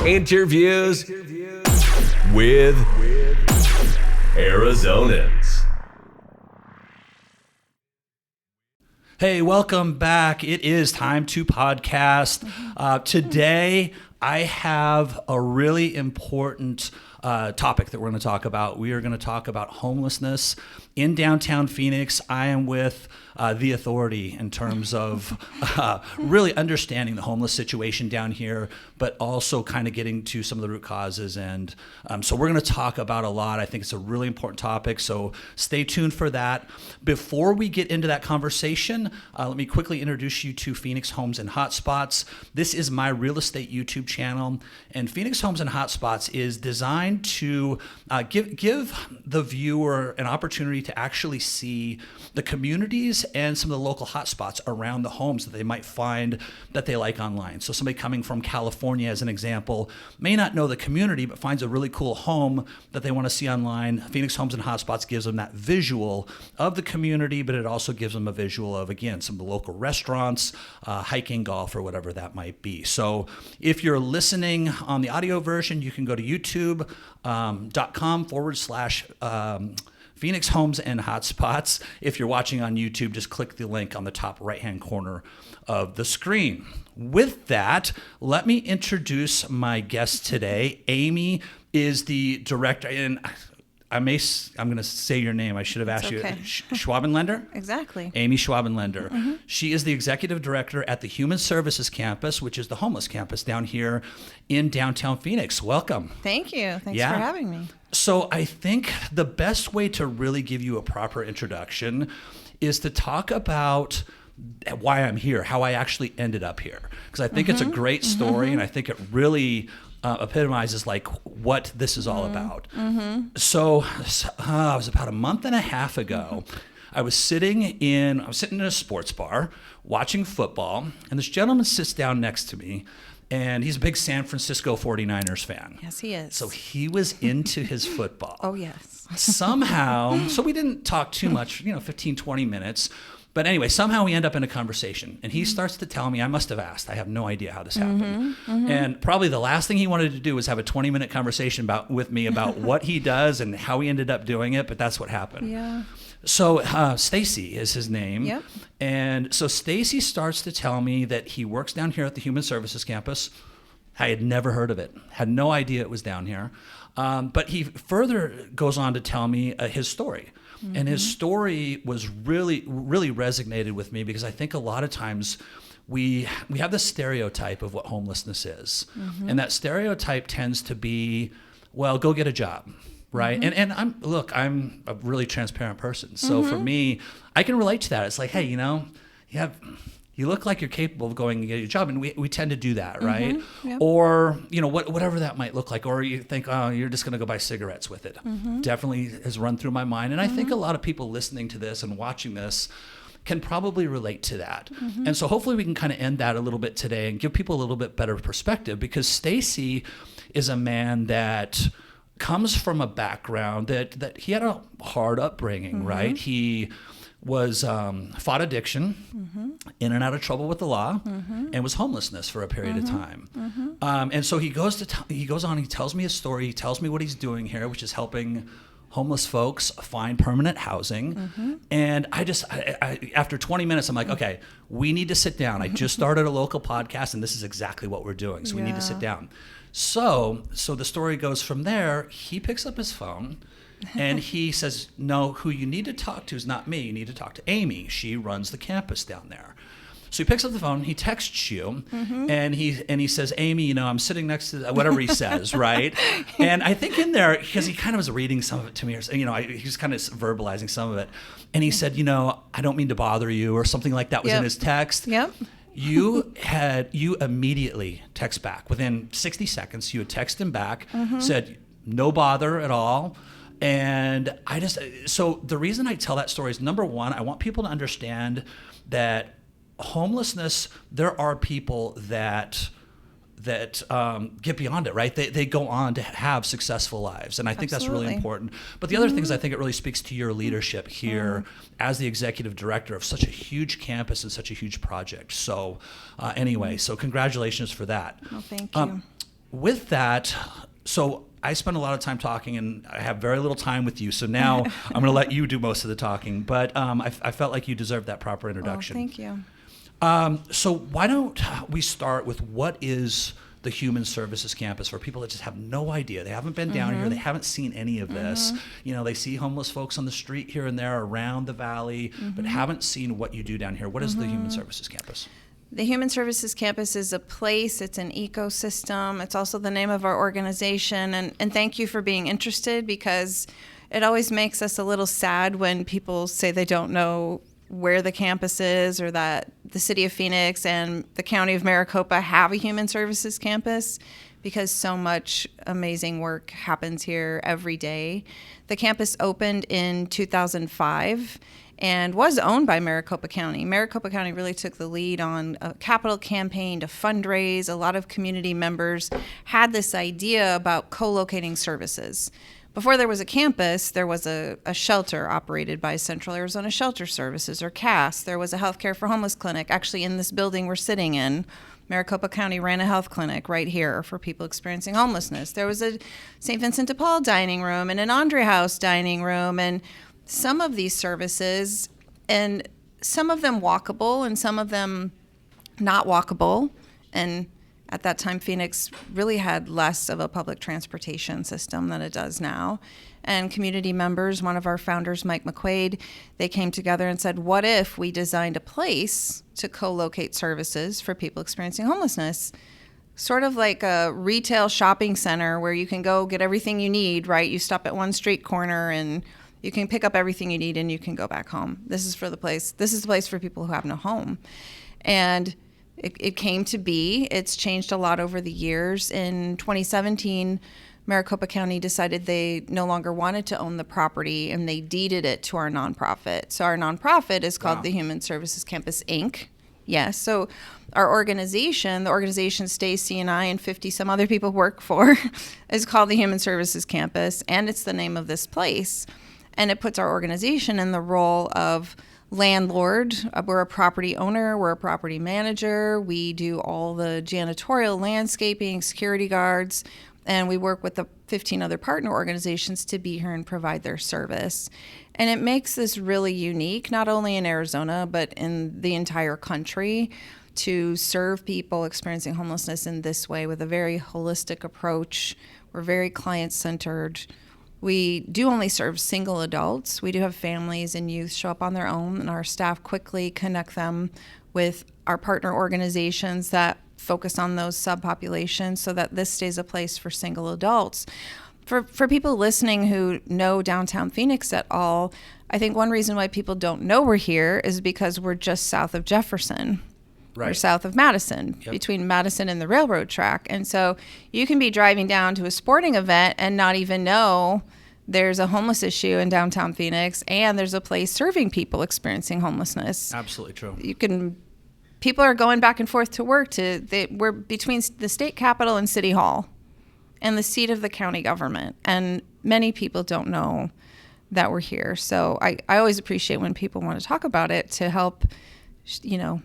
Interviews with Arizonans. Hey, welcome back. It is time to podcast. Today, I have a really important topic that we're going to talk about. We are going to talk about homelessness in downtown Phoenix. I am with the authority in terms of really understanding the homeless situation down here, but also kind of getting to some of the root causes. And so we're going to talk about a lot. I think it's a really important topic, so stay tuned for that. Before we get into that conversation, let me quickly introduce you to Phoenix Homes and Hotspots. This is my real estate YouTube channel, and Phoenix Homes and Hotspots is designed to give the viewer an opportunity to actually see the communities and some of the local hotspots around the homes that they might find that they like online. So somebody coming from California, as an example, may not know the community, but finds a really cool home that they want to see online. Phoenix Homes and Hotspots gives them that visual of the community, but it also gives them a visual of, again, some of the local restaurants, hiking, golf, or whatever that might be. So if you're listening on the audio version, you can go to youtube.com/ Phoenix Homes and Hotspots. If you're watching on YouTube, just click the link on the top right-hand corner of the screen. With that, let me introduce my guest today. Amy is the director, and I'm going to say your name. I should have asked okay. you. Schwabenlender? Exactly. Amy Schwabenlender. Mm-hmm. She is the executive director at the Human Services Campus, which is the homeless campus down here in downtown Phoenix. Welcome. Thank you. Thanks for having me. So I think the best way to really give you a proper introduction is to talk about why I'm here, how I actually ended up here. Because I think it's a great story, and I think it really epitomizes like what this is all about. So it was about a month and a half ago. I was sitting in a sports bar watching football, and this gentleman sits down next to me, and he's a big San Francisco 49ers fan. Yes, he is. So he was into his football. Oh, yes. Somehow, so we didn't talk too much, 15, 20 minutes. But anyway, somehow we end up in a conversation, and he starts to tell me, I must have asked, I have no idea how this happened. And probably the last thing he wanted to do was have a 20-minute conversation with me about what he does and how he ended up doing it, but that's what happened. Yeah. So Stacy is his name. Yep. And so Stacy starts to tell me that he works down here at the Human Services Campus. I had never heard of it, had no idea it was down here. But he further goes on to tell me his story. And his story was really, really resonated with me because I think a lot of times we have this stereotype of what homelessness is. And that stereotype tends to be, well, go get a job. Right. And I'm a really transparent person. So for me, I can relate to that. It's like, hey, you look like you're capable of going and getting a job. And we tend to do that. Right. Yep. Or, whatever that might look like. Or you think, oh, you're just going to go buy cigarettes with it. Definitely has run through my mind. And I think a lot of people listening to this and watching this can probably relate to that. And so hopefully we can kind of end that a little bit today and give people a little bit better perspective, because Stacy is a man that comes from a background that he had a hard upbringing, right? He was fought addiction, in and out of trouble with the law, and was homelessness for a period of time. And so he goes on, he tells me his story, he tells me what he's doing here, which is helping homeless folks find permanent housing. And I after 20 minutes, I'm like, okay, we need to sit down. I just started a local podcast, and this is exactly what we're doing. So we need to sit down. So the story goes from there. He picks up his phone and he says, no, who you need to talk to is not me. You need to talk to Amy. She runs the campus down there. So he picks up the phone, he texts you, and he says, Amy, I'm sitting next to whatever he says, right? And I think in there, because he kind of was reading some of it to me, or he was kind of verbalizing some of it, and he said, I don't mean to bother you, or something like that was in his text. Yep. You immediately text back. Within 60 seconds, you had texted him back, said, no bother at all. And so the reason I tell that story is, number one, I want people to understand that homelessness, there are people that get beyond it, right? They go on to have successful lives. And I think that's really important. But the other thing is, I think it really speaks to your leadership here as the executive director of such a huge campus and such a huge project. So anyway, so congratulations for that. Well, thank you. with that, so I spend a lot of time talking, and I have very little time with you. So now I'm going to let you do most of the talking. But I felt like you deserved that proper introduction. Oh, thank you. So why don't we start with what is the Human Services Campus for people that just have no idea. They haven't been down here. They haven't seen any of this. They see homeless folks on the street here and there around the valley, but haven't seen what you do down here. What is the Human Services Campus? The Human Services Campus is a place. It's an ecosystem. It's also the name of our organization. And thank you for being interested, because it always makes us a little sad when people say they don't know where the campus is, or that the city of Phoenix and the county of Maricopa have a human services campus, because so much amazing work happens here every day. The campus opened in 2005 and was owned by Maricopa County. Maricopa County really took the lead on a capital campaign to fundraise. A lot of community members had this idea about co-locating services. Before there was a campus, there was a shelter operated by Central Arizona Shelter Services, or CAS. There was a healthcare for homeless clinic. Actually, in this building we're sitting in, Maricopa County ran a health clinic right here for people experiencing homelessness. There was a St. Vincent de Paul dining room and an Andre House dining room, and some of these services, and some of them walkable and some of them not walkable. And at that time, Phoenix really had less of a public transportation system than it does now. And community members, one of our founders, Mike McQuaid, they came together and said, what if we designed a place to co-locate services for people experiencing homelessness? Sort of like a retail shopping center where you can go get everything you need, right? You stop at one street corner and you can pick up everything you need and you can go back home. This is the place for people who have no home. And it came to be. It's changed a lot over the years. In 2017, Maricopa County decided they no longer wanted to own the property, and they deeded it to our nonprofit. So our nonprofit is called the Human Services Campus, Inc. Yes. So our organization, the organization Stacy and I and 50 some other people work for, is called the Human Services Campus, and it's the name of this place. And it puts our organization in the role of landlord. We're a property owner, we're a property manager, we do all the janitorial, landscaping, security guards, and we work with the 15 other partner organizations to be here and provide their service. And it makes this really unique, not only in Arizona, but in the entire country, to serve people experiencing homelessness in this way with a very holistic approach. We're very client-centered. We do only serve single adults. We do have families and youth show up on their own, and our staff quickly connect them with our partner organizations that focus on those subpopulations so that this stays a place for single adults. For people listening who know downtown Phoenix at all, I think one reason why people don't know we're here is because we're just south of Jefferson. Right. Or south of Madison, between Madison and the railroad track. And so you can be driving down to a sporting event and not even know there's a homeless issue in downtown Phoenix, and there's a place serving people experiencing homelessness. Absolutely true. People are going back and forth to work. We're between the state capitol and City Hall and the seat of the county government. And many people don't know that we're here. So I always appreciate when people want to talk about it to help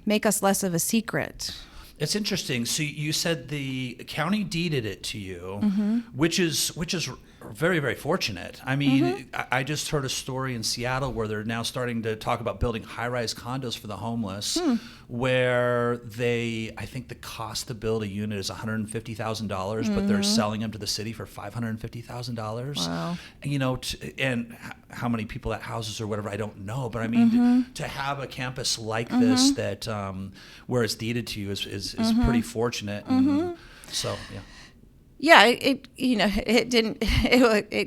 make us less of a secret. It's interesting. So you said the county deeded it to you, which is very, very fortunate. I mean, I just heard a story in Seattle where they're now starting to talk about building high-rise condos for the homeless, where I think the cost to build a unit is $150,000, but they're selling them to the city for $550,000. Wow. And how many people that houses or whatever, I don't know. But I mean, to have a campus like this that where it's deeded to you is pretty fortunate. And so, yeah. Yeah, it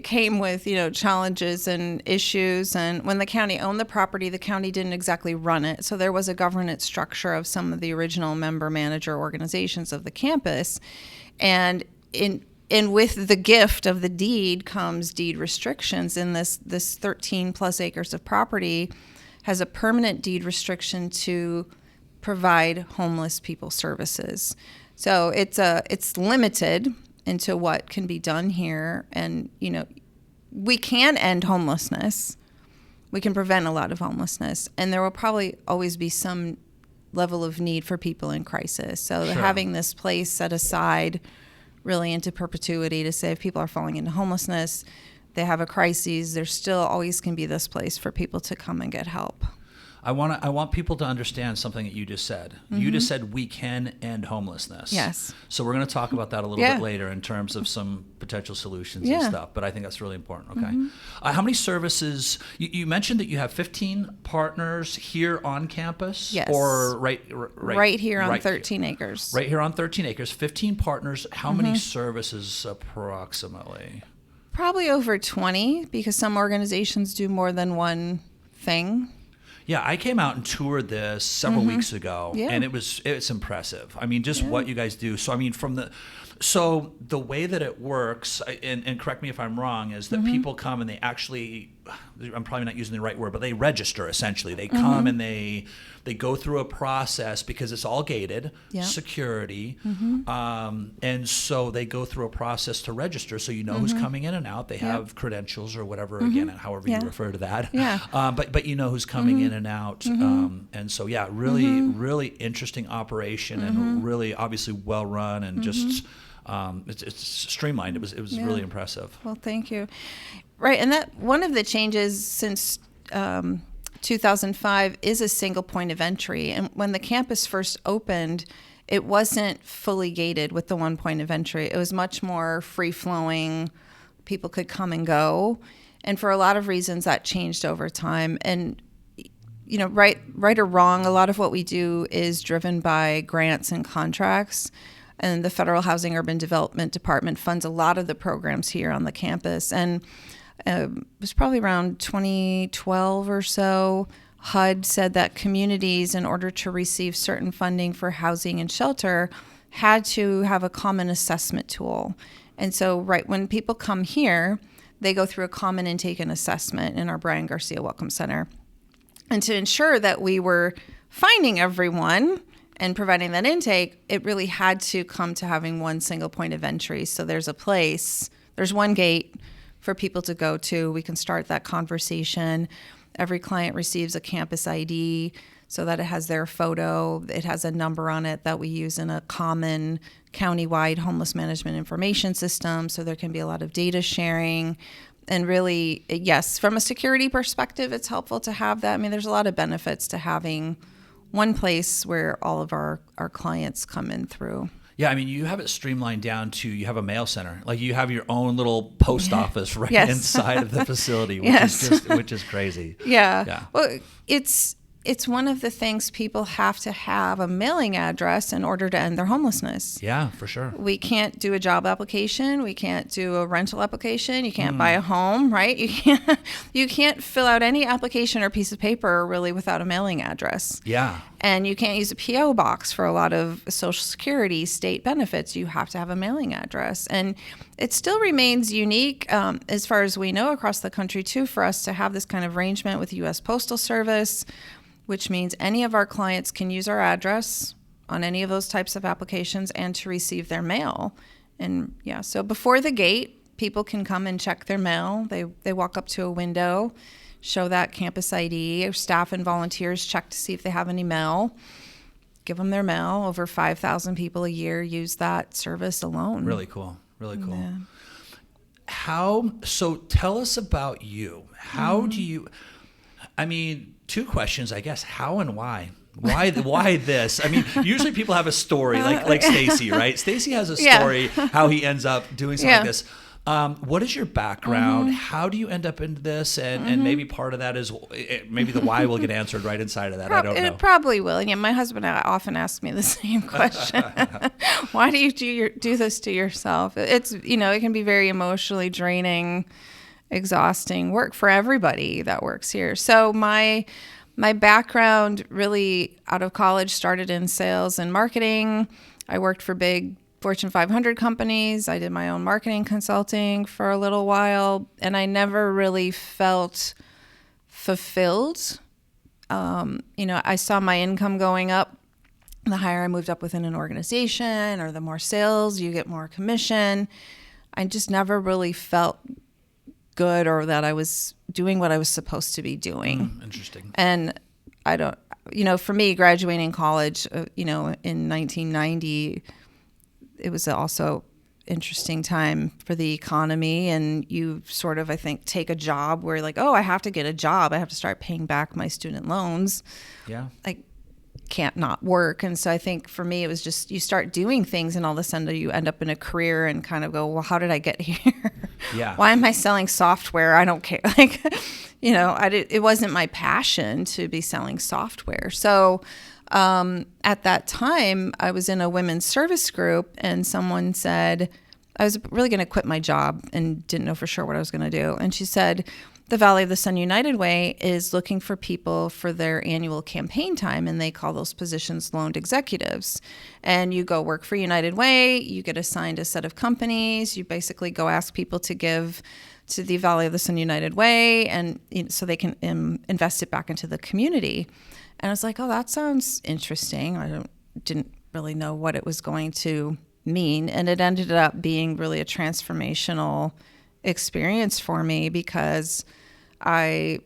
came with, challenges and issues. And when the county owned the property, the county didn't exactly run it. So there was a governance structure of some of the original member manager organizations of the campus. And with the gift of the deed comes deed restrictions. And this 13 plus acres of property has a permanent deed restriction to provide homeless people services. So it's limited into what can be done here. And, we can end homelessness. We can prevent a lot of homelessness. And there will probably always be some level of need for people in crisis. So having this place set aside really into perpetuity to say if people are falling into homelessness, they have a crisis, there still always can be this place for people to come and get help. I want people to understand something that you just said. You just said we can end homelessness. Yes. So we're going to talk about that a little bit later in terms of some potential solutions and stuff. But I think that's really important. Okay. How many services? You mentioned that you have 15 partners here on campus. Yes. Or right here on 13 acres. Right here on 13 acres. 15 partners. How many services approximately? Probably over 20, because some organizations do more than one thing. Yeah, I came out and toured this several weeks ago, and it's impressive. I mean, just what you guys do. So I mean, so the way that it works, and correct me if I'm wrong, is that people come and they actually, I'm probably not using the right word, but they register essentially. They come and they go through a process because it's all gated, security, and so they go through a process to register so you know who's coming in and out. They have credentials or whatever, again, however you refer to that. But you know who's coming in and out. And so, really interesting operation and really obviously well run and just it's streamlined. It was really impressive. Well, thank you. Right, and that one of the changes since 2005 is a single point of entry. And when the campus first opened, it wasn't fully gated with the one point of entry. It was much more free-flowing. People could come and go. And for a lot of reasons, that changed over time. And, you know, right or wrong, a lot of what we do is driven by grants and contracts. And the Federal Housing Urban Development Department funds a lot of the programs here on the campus. And it was probably around 2012 or so, HUD said that communities, in order to receive certain funding for housing and shelter, had to have a common assessment tool. And so right when people come here, they go through a common intake and assessment in our Brian Garcia Welcome Center. And to ensure that we were finding everyone and providing that intake, it really had to come to having one single point of entry. So there's one gate for people to go to. We can start that conversation. Every client receives a campus ID so that it has their photo. It has a number on it that we use in a common countywide homeless management information system. So there can be a lot of data sharing. And really, yes, from a security perspective, it's helpful to have that. I mean, there's a lot of benefits to having one place where all of our clients come in through. Yeah, I mean, you have it streamlined down to you have a mail center. Like you have your own little post office right inside of the facility, which is crazy. Yeah. Well, it's one of the things people have to have a mailing address in order to end their homelessness. Yeah, for sure. We can't do a job application. We can't do a rental application. You can't buy a home, right? You can't fill out any application or piece of paper really without a mailing address. Yeah. And you can't use a P.O. box for a lot of Social Security state benefits. You have to have a mailing address. And it still remains unique, as far as we know, across the country, too, for us to have this kind of arrangement with the U.S. Postal Service, which means any of our clients can use our address on any of those types of applications and to receive their mail. And so before the gate, people can come and check their mail. They walk up to a window, show that campus ID. Our staff and volunteers check to see if they have any mail. Give them their mail. Over 5,000 people a year use that service alone. Really cool. Really cool. Yeah. So tell us about you. How do you, I mean, two questions, I guess. How and why? Why this? I mean, usually people have a story, like Stacy, right? Stacy has a story how he ends up doing something like this. What is your background? How do you end up into this? And maybe part of that is maybe the why will get answered right inside of that. I don't know. It probably will. And yeah, my husband often asks me the same question. Why do you do this to yourself? It's, it can be very emotionally draining, exhausting work for everybody that works here. So my background really out of college started in sales and marketing. I worked for big Fortune 500 companies. I did my own marketing consulting for a little while, and I never really felt fulfilled. I saw my income going up. The higher I moved up within an organization, or the more sales, you get more commission. I just never really felt good, or that I was doing what I was supposed to be doing. Interesting. And I don't, for me, graduating college, in 1990, it was also interesting time for the economy, and you sort of, I think, take a job where like, oh, I have to get a job. I have to start paying back my student loans. Yeah. I can't not work. And so I think for me, it was just, you start doing things and all of a sudden you end up in a career and kind of go, well, how did I get here? Yeah. Why am I selling software? I don't care. Like, it wasn't my passion to be selling software. So at that time, I was in a women's service group, and someone said, I was really going to quit my job and didn't know for sure what I was going to do. And she said, the Valley of the Sun United Way is looking for people for their annual campaign time, and they call those positions loaned executives. And you go work for United Way, you get assigned a set of companies, you basically go ask people to give to the Valley of the Sun United Way, and so they can invest it back into the community. And I was like, oh, that sounds interesting. I didn't really know what it was going to mean. And it ended up being really a transformational experience for me because I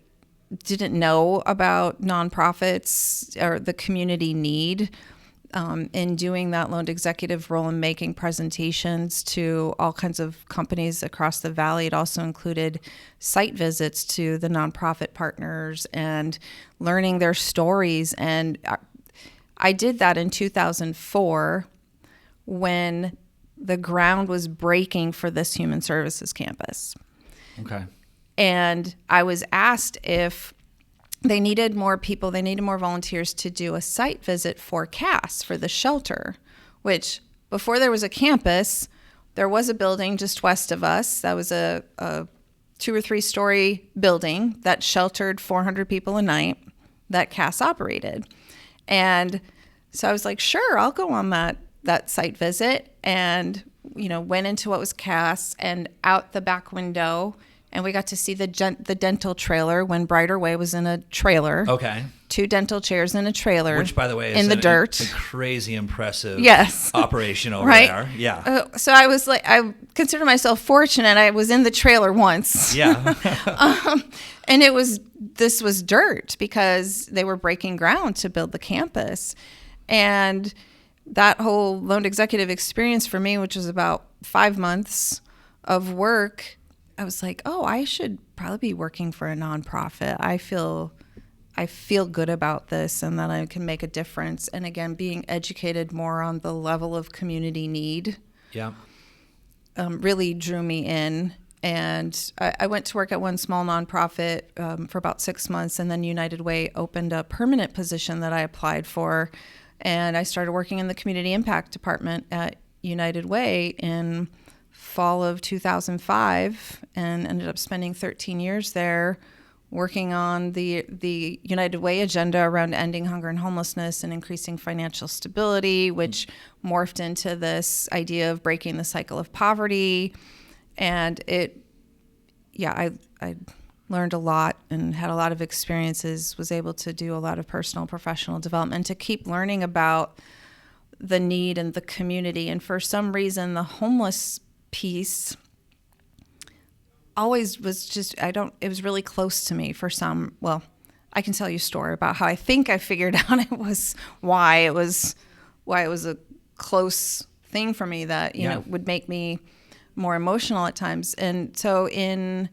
didn't know about nonprofits or the community need. In doing that loaned executive role and making presentations to all kinds of companies across the valley, it also included site visits to the nonprofit partners and learning their stories. And I did that in 2004 when the ground was breaking for this human services campus. Okay. And I was asked if they needed more people, they needed more volunteers to do a site visit for CAS, for the shelter, which before there was a campus, there was a building just west of us. That was a 2 or 3 story building that sheltered 400 people a night that CAS operated. And so I was like, sure, I'll go on that site visit, and went into what was CAS and out the back window, and we got to see the dental trailer when Brighter Way was in a trailer. Okay. 2 dental chairs in a trailer. Which, by the way, is in the dirt. A crazy impressive yes. operation over right? there. Yeah. So I was like, I consider myself fortunate. I was in the trailer once. Yeah. And this was dirt because they were breaking ground to build the campus. And that whole loaned executive experience for me, which was about 5 months of work, I was like, oh, I should probably be working for a nonprofit. I feel good about this and that I can make a difference. And again, being educated more on the level of community need really drew me in. And I went to work at one small nonprofit for about 6 months, and then United Way opened a permanent position that I applied for. And I started working in the community impact department at United Way in fall of 2005, and ended up spending 13 years there working on the United Way agenda around ending hunger and homelessness and increasing financial stability, which morphed into this idea of breaking the cycle of poverty. And I learned a lot and had a lot of experiences, was able to do a lot of personal, professional development, and to keep learning about the need and the community. And for some reason, the homeless piece always was just, it was really close to me for some, well, I can tell you a story about how I think I figured out why it was a close thing for me that, would make me more emotional at times. And so in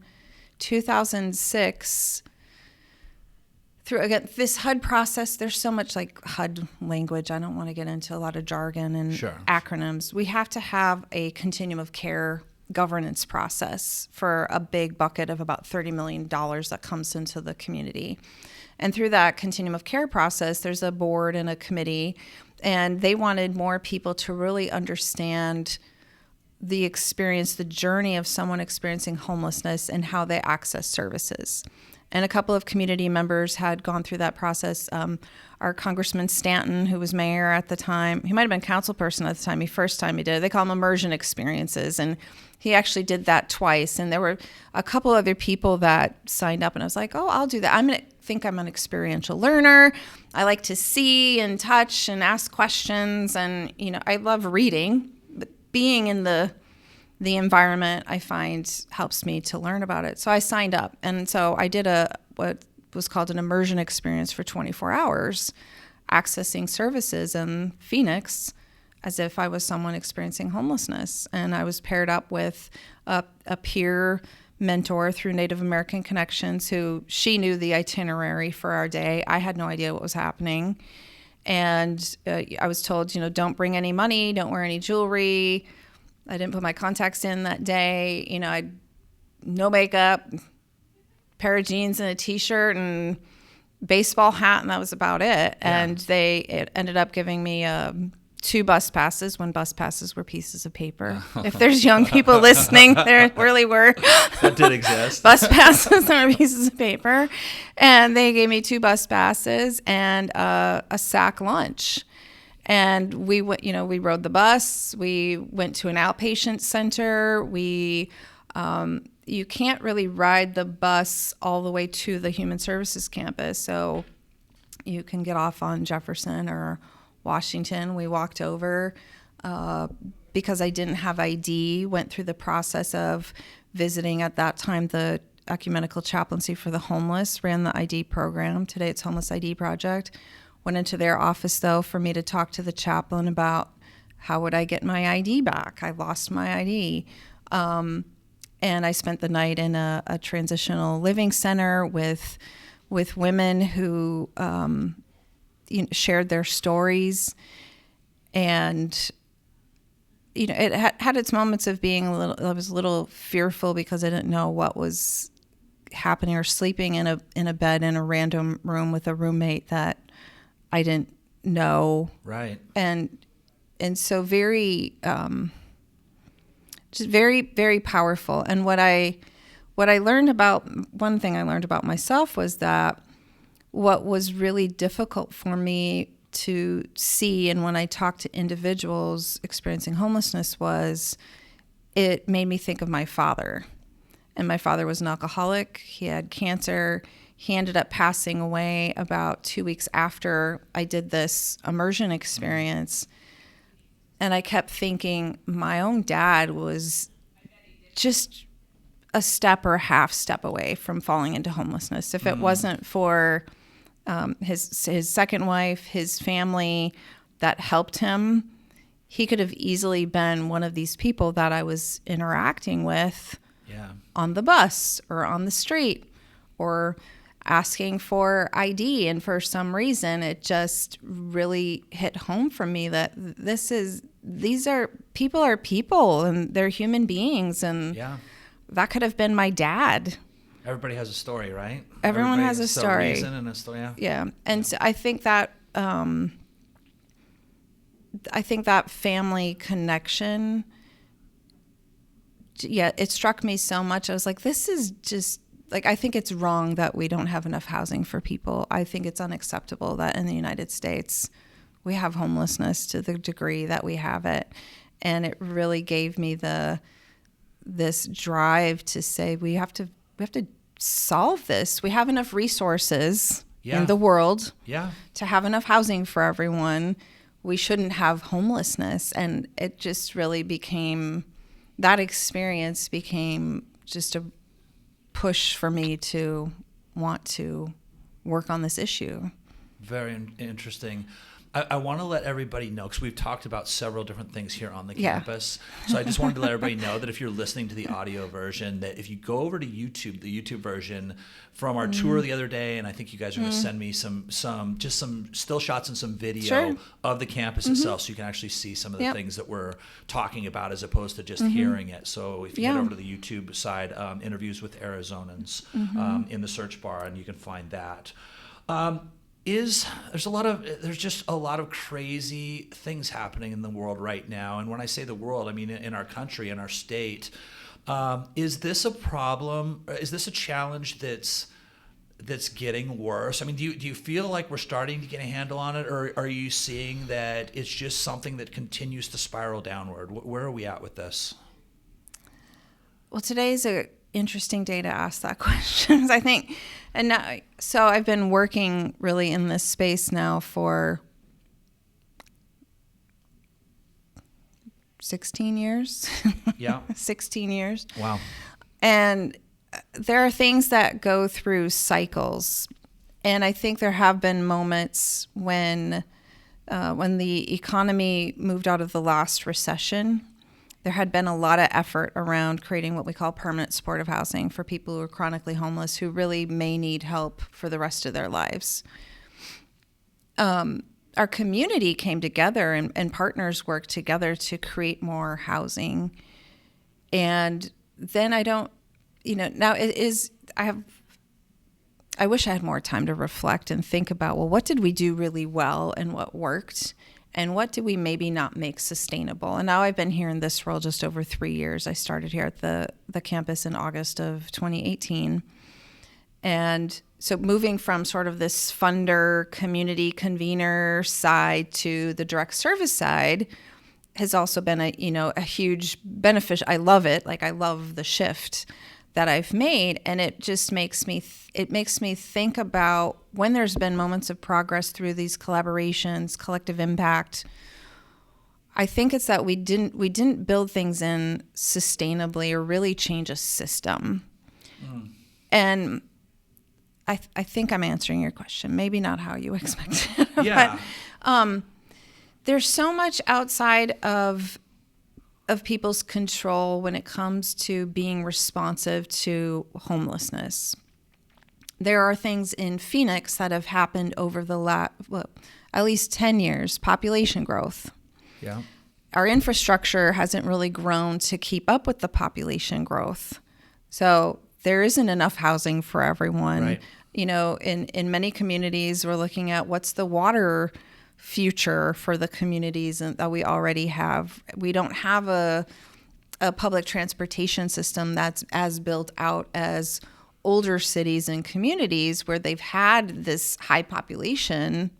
2006, through, again, this HUD process, there's so much like HUD language. I don't want to get into a lot of jargon and acronyms. We have to have a continuum of care governance process for a big bucket of about $30 million that comes into the community. And through that continuum of care process, there's a board and a committee, and they wanted more people to really understand the experience, the journey of someone experiencing homelessness and how they access services. And a couple of community members had gone through that process. Our Congressman Stanton, who was mayor at the time, he might have been council person at the time, first time he did it. They call them immersion experiences. And he actually did that twice. And there were a couple other people that signed up, and I was like, oh, I'll do that. I'm an experiential learner. I like to see and touch and ask questions. And, I love reading, but being in the environment, I find, helps me to learn about it. So I signed up. And so I did what was called an immersion experience for 24 hours, accessing services in Phoenix as if I was someone experiencing homelessness. And I was paired up with a peer mentor through Native American Connections who she knew the itinerary for our day. I had no idea what was happening. And I was told, don't bring any money, don't wear any jewelry. I didn't put my contacts in that day. I no makeup, pair of jeans and a t-shirt and baseball hat, and that was about it. Yeah. And it ended up giving me 2 bus passes when bus passes were pieces of paper. If there's young people listening, there really were. That did exist. Bus passes that were pieces of paper. And they gave me 2 bus passes and a sack lunch. And we went, we rode the bus. We went to an outpatient center. You can't really ride the bus all the way to the Human Services campus. So you can get off on Jefferson or Washington. We walked over because I didn't have ID, went through the process of visiting at that time the Ecumenical Chaplaincy for the Homeless, ran the ID program. Today it's Homeless ID Project. Went into their office, though, for me to talk to the chaplain about how would I get my ID back. I lost my ID. And I spent the night in a transitional living center with women who shared their stories, and it had its moments of being I was a little fearful because I didn't know what was happening, or sleeping in a bed in a random room with a roommate that I didn't know. Right. And so very just very, very powerful. And what I learned about, one thing I learned about myself was that what was really difficult for me to see, and when I talked to individuals experiencing homelessness, was it made me think of my father. And my father was an alcoholic. He had cancer. He ended up passing away about 2 weeks after I did this immersion experience. And I kept thinking my own dad was just a step or a half step away from falling into homelessness. If it wasn't for his second wife, his family that helped him, he could have easily been one of these people that I was interacting with on the bus or on the street or asking for ID. And for some reason, it just really hit home for me that these are people and they're human beings. And that could have been my dad. Everybody has a story, right? Everyone has a story. Reason and a story, yeah. And so I think that family connection, it struck me so much. I was like, this is just, I think it's wrong that we don't have enough housing for people. I think it's unacceptable that in the United States we have homelessness to the degree that we have it. And it really gave me this drive to say we have to solve this. We have enough resources in the world to have enough housing for everyone. We shouldn't have homelessness. And it just really that experience became just a push for me to want to work on this issue. Very interesting. I want to let everybody know, because we've talked about several different things here on the campus. So I just wanted to let everybody know that if you're listening to the audio version, that if you go over to YouTube, the YouTube version from our tour the other day, and I think you guys are going to send me some still shots and some video of the campus itself, so you can actually see some of the things that we're talking about as opposed to just hearing it. So if you head over to the YouTube side, interviews with Arizonans in the search bar, and you can find that. There's just a lot of crazy things happening in the world right now. And when I say the world, I mean in our country, in our state. Is this a problem? Is this a challenge that's getting worse? I mean, do you feel like we're starting to get a handle on it, or are you seeing that it's just something that continues to spiral downward? Where are we at with this? Well, today's a interesting day to ask that question, I think. And now, so I've been working really in this space now for 16 years. 16 years. Wow. And there are things that go through cycles. And I think there have been moments when when the economy moved out of the last recession, there had been a lot of effort around creating what we call permanent supportive housing for people who are chronically homeless who really may need help for the rest of their lives. Our community came together and partners worked together to create more housing. And then now it is, I wish I had more time to reflect and think about, well, what did we do really well and what worked? And what did we maybe not make sustainable? And now I've been here in this role just over 3 years. I started here at the campus in August of 2018. And so moving from sort of this funder, community convener side to the direct service side has also been a huge beneficial. I love it. Like, I love the shift that I've made, and it just makes me think about when there's been moments of progress through these collaborations, collective impact. I think it's that we didn't build things in sustainably or really change a system. And I think I'm answering your question. Maybe not how you expected. Yeah. But there's so much outside of people's control when it comes to being responsive to homelessness. There are things in Phoenix that have happened over the at least 10 years, population growth. Yeah. Our infrastructure hasn't really grown to keep up with the population growth. So there isn't enough housing for everyone. Right. In many communities, we're looking at what's the water future for the communities that we already have. We don't have a public transportation system that's as built out as older cities and communities where they've had this high population,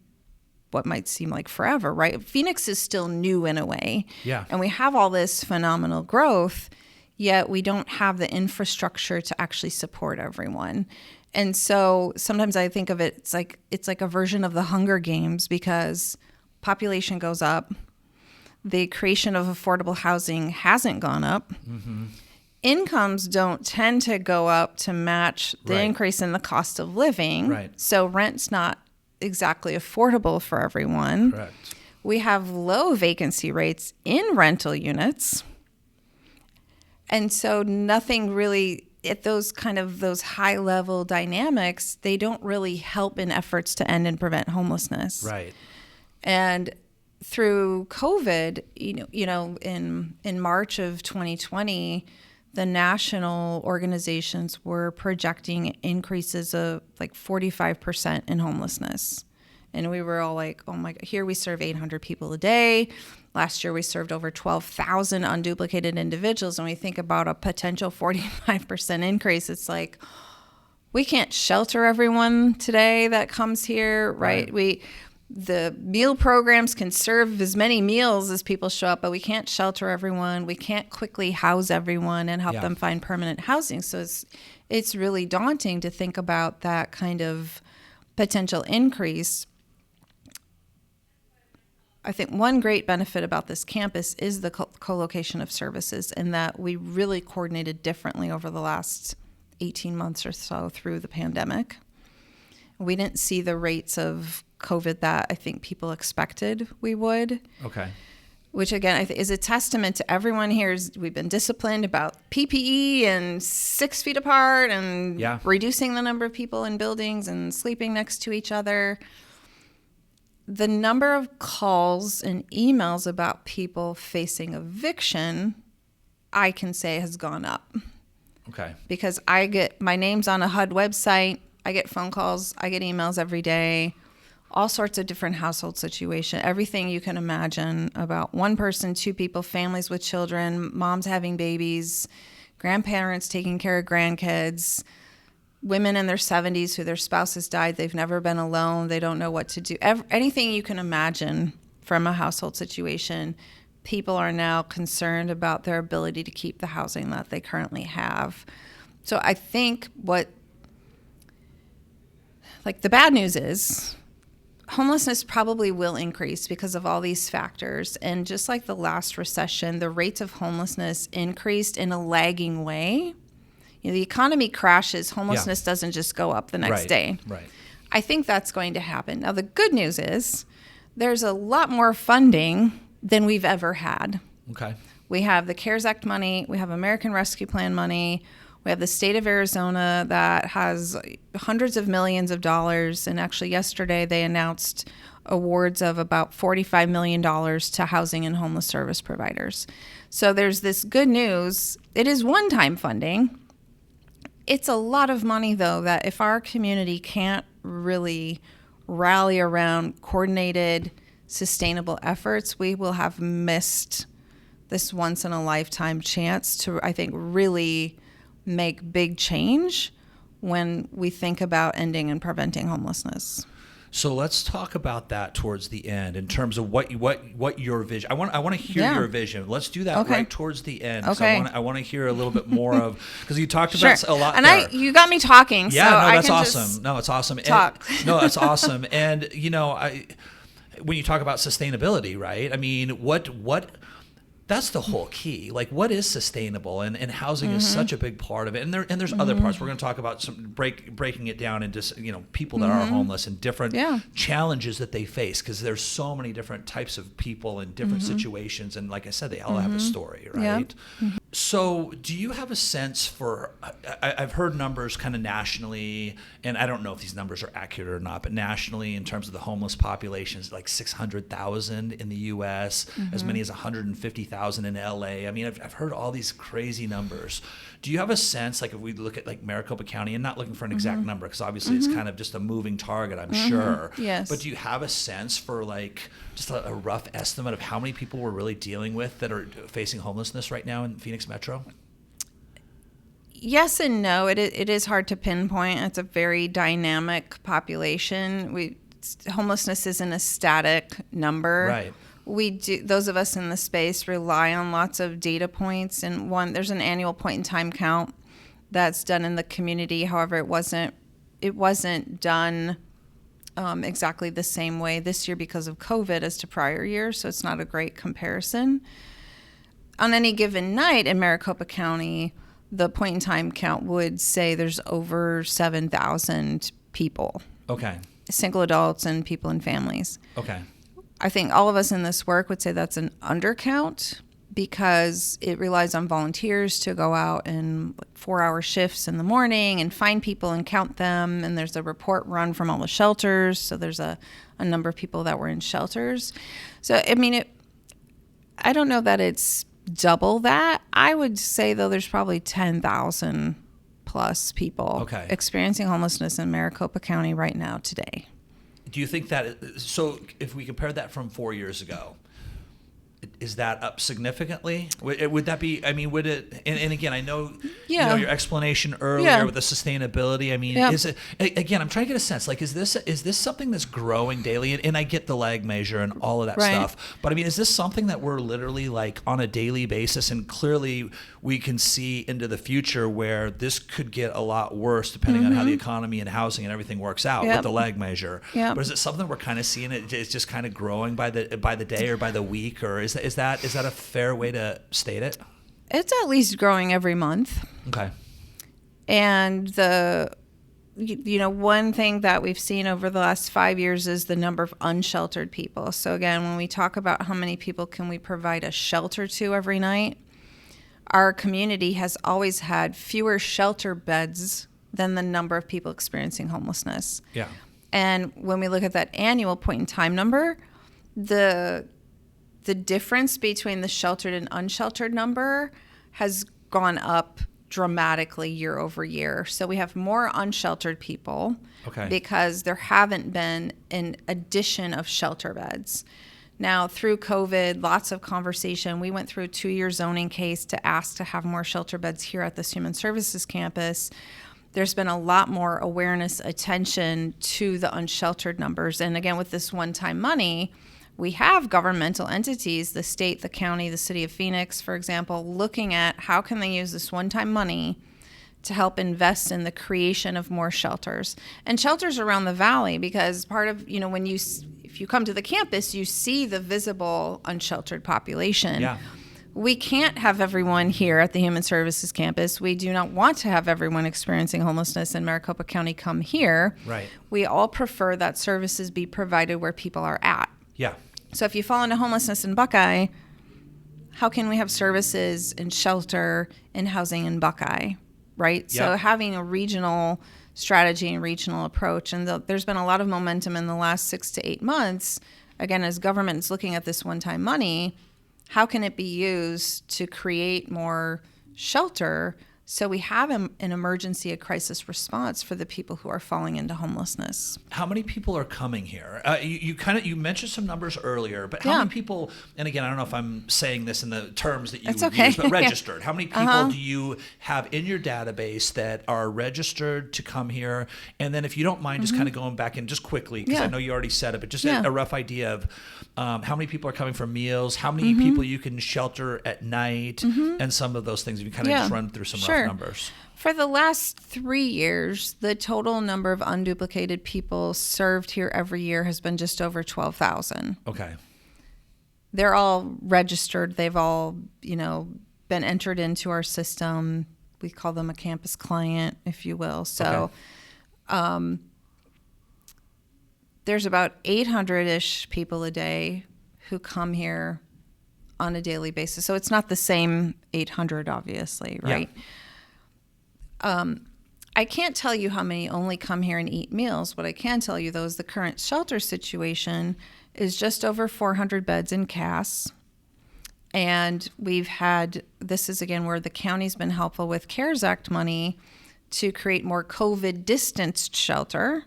what might seem like forever, right? Phoenix is still new in a way. Yeah. And we have all this phenomenal growth, yet we don't have the infrastructure to actually support everyone. And so sometimes I think of it, it's like a version of the Hunger Games, because population goes up. The creation of affordable housing hasn't gone up. Mm-hmm. Incomes don't tend to go up to match the increase in the cost of living. Right. So rent's not exactly affordable for everyone. Correct. We have low vacancy rates in rental units. And so nothing really, at those high level dynamics, they don't really help in efforts to end and prevent homelessness. Right. And through COVID, in March of 2020, the national organizations were projecting increases of like 45% in homelessness. And we were all like, oh my God, here we serve 800 people a day. Last year we served over 12,000 unduplicated individuals. And we think about a potential 45% increase. It's like, we can't shelter everyone today that comes here, right? The meal programs can serve as many meals as people show up, but we can't shelter everyone. We can't quickly house everyone and help them find permanent housing. So it's really daunting to think about that kind of potential increase. I think one great benefit about this campus is the co-location of services, and that we really coordinated differently over the last 18 months or so through the pandemic. We didn't see the rates of COVID that I think people expected we would. Okay. Which again, I think is a testament to everyone here. We've been disciplined about PPE and 6 feet apart and reducing the number of people in buildings and sleeping next to each other. The number of calls and emails about people facing eviction, I can say, has gone up. Okay. Because my name's on a HUD website. I get phone calls. I get emails every day. All sorts of different household situations, everything you can imagine about one person, 2 people, families with children, moms having babies, grandparents taking care of grandkids, women in their 70s who their spouses died. They've never been alone. They don't know what to do. Anything you can imagine from a household situation, people are now concerned about their ability to keep the housing that they currently have. So I think the bad news is, homelessness probably will increase because of all these factors. And just like the last recession, the rates of homelessness increased in a lagging way. The economy crashes, homelessness doesn't just go up the next day. Right. I think that's going to happen. Now, the good news is There's a lot more funding than we've ever had. Okay. We have the CARES Act money. We have American Rescue Plan money. We have the state of Arizona that has hundreds of millions of dollars. And actually yesterday they announced awards of about $45 million to housing and homeless service providers. So there's this good news. It is one-time funding. It's a lot of money, though, that if our community can't really rally around coordinated, sustainable efforts, we will have missed this once-in-a-lifetime chance to, I think, really make big change when we think about ending and preventing homelessness. So let's talk about that towards the end in terms of what your vision. I want to hear your vision. Let's do that right towards the end. Okay. I want to hear a little bit more of, because you talked about a lot and there. you got me talking. Yeah, so no, I that's can awesome. just No, it's awesome. Talk. No, that's awesome. And when you talk about sustainability, right? I mean, what that's the whole key. Like, what is sustainable? And housing is such a big part of it. And there's other parts. We're going to talk about some breaking it down into people that are homeless and different challenges that they face, because there's so many different types of people in different situations. And like I said, they all have a story, right? Yeah. So do you have a sense for, I've heard numbers kind of nationally, and I don't know if these numbers are accurate or not, but nationally in terms of the homeless population is like 600,000 in the U.S., as many as 150,000 in L.A. I mean, I've heard all these crazy numbers. Do you have a sense, like if we look at like Maricopa County, and not looking for an exact number, because obviously it's kind of just a moving target, I'm sure. Yes. But do you have a sense for like just a rough estimate of how many people we're really dealing with that are facing homelessness right now in Phoenix Metro? Yes and no. It is hard to pinpoint. It's a very dynamic population. Homelessness isn't a static number. Right. Those of us in the space rely on lots of data points, and there's an annual point in time count that's done in the community. However, it wasn't done exactly the same way this year because of COVID as to prior years, so it's not a great comparison. On any given night in Maricopa County, the point in time count would say there's over 7,000 people. Okay. Single adults and people in families. Okay. I think all of us in this work would say that's an undercount, because it relies on volunteers to go out in 4-hour shifts in the morning and find people and count them. And there's a report run from all the shelters. So there's a number of people that were in shelters. So, I mean, I don't know that it's double that. I would say, though, there's probably 10,000 plus people experiencing homelessness in Maricopa County right now today. Do you think that, so if we compare that from 4 years ago, is that up significantly? Would that be, I mean, would it, and again, I know, your explanation earlier with the sustainability, I mean, is it, again, I'm trying to get a sense, like, is this something that's growing daily? And I get the lag measure and all of that stuff, but I mean, is this something that we're literally like on a daily basis, and clearly we can see into the future where this could get a lot worse depending on how the economy and housing and everything works out with the lag measure. But is it something we're kind of seeing, it's just kind of growing by the day or by the week, or is that a fair way to state it? It's at least growing every month. Okay. And one thing that we've seen over the last 5 years is the number of unsheltered people. So again, when we talk about how many people can we provide a shelter to every night, our community has always had fewer shelter beds than the number of people experiencing homelessness. Yeah. And when we look at that annual point in time number, the difference between the sheltered and unsheltered number has gone up dramatically year over year. So we have more unsheltered people because there haven't been an addition of shelter beds. Now, through COVID, lots of conversation. We went through a 2-year zoning case to ask to have more shelter beds here at this Human Services campus. There's been a lot more awareness, attention to the unsheltered numbers. And again, with this one-time money, we have governmental entities, the state, the county, the city of Phoenix, for example, looking at how can they use this one-time money to help invest in the creation of more shelters. And shelters around the valley, because part of, if you come to the campus, you see the visible unsheltered population. Yeah. We can't have everyone here at the Human Services campus. We do not want to have everyone experiencing homelessness in Maricopa County come here. Right. We all prefer that services be provided where people are at. Yeah. So if you fall into homelessness in Buckeye, how can we have services and shelter and housing in Buckeye, right? Yeah. So having a regional strategy and regional approach, and there's been a lot of momentum in the last 6 to 8 months. Again, as government is looking at this one-time money, how can it be used to create more shelter so we have an emergency, a crisis response for the people who are falling into homelessness? How many people are coming here? You mentioned some numbers earlier, but how many people? And again, I don't know if I'm saying this in the terms that you That's okay. use, but registered. How many people do you have in your database that are registered to come here? And then, if you don't mind, just kind of going back in just quickly, because I know you already said it, but just a rough idea of how many people are coming for meals, how many people you can shelter at night, and some of those things. If you kind of just run through some rough numbers. For the last 3 years, the total number of unduplicated people served here every year has been just over 12,000. Okay. They're all registered. They've all, been entered into our system. We call them a campus client, if you will. So there's about 800-ish people a day who come here on a daily basis. So it's not the same 800, obviously, right? Yeah. I can't tell you how many only come here and eat meals. What I can tell you, though, is the current shelter situation is just over 400 beds in Cass. And this is, again, where the county's been helpful with CARES Act money to create more COVID distanced shelter.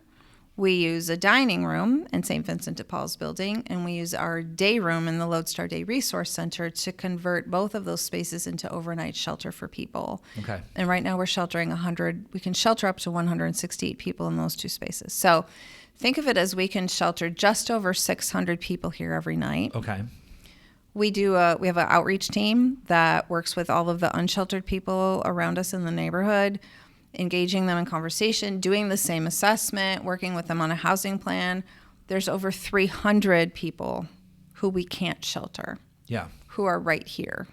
We use a dining room in St. Vincent de Paul's building, and we use our day room in the Lodestar Day Resource Center to convert both of those spaces into overnight shelter for people. Okay. And right now we're sheltering 100. We can shelter up to 168 people in those two spaces. So think of it as we can shelter just over 600 people here every night. Okay. We have an outreach team that works with all of the unsheltered people around us in the neighborhood, engaging them in conversation, doing the same assessment, working with them on a housing plan. There's over 300 people who we can't shelter. Yeah. Who are right here.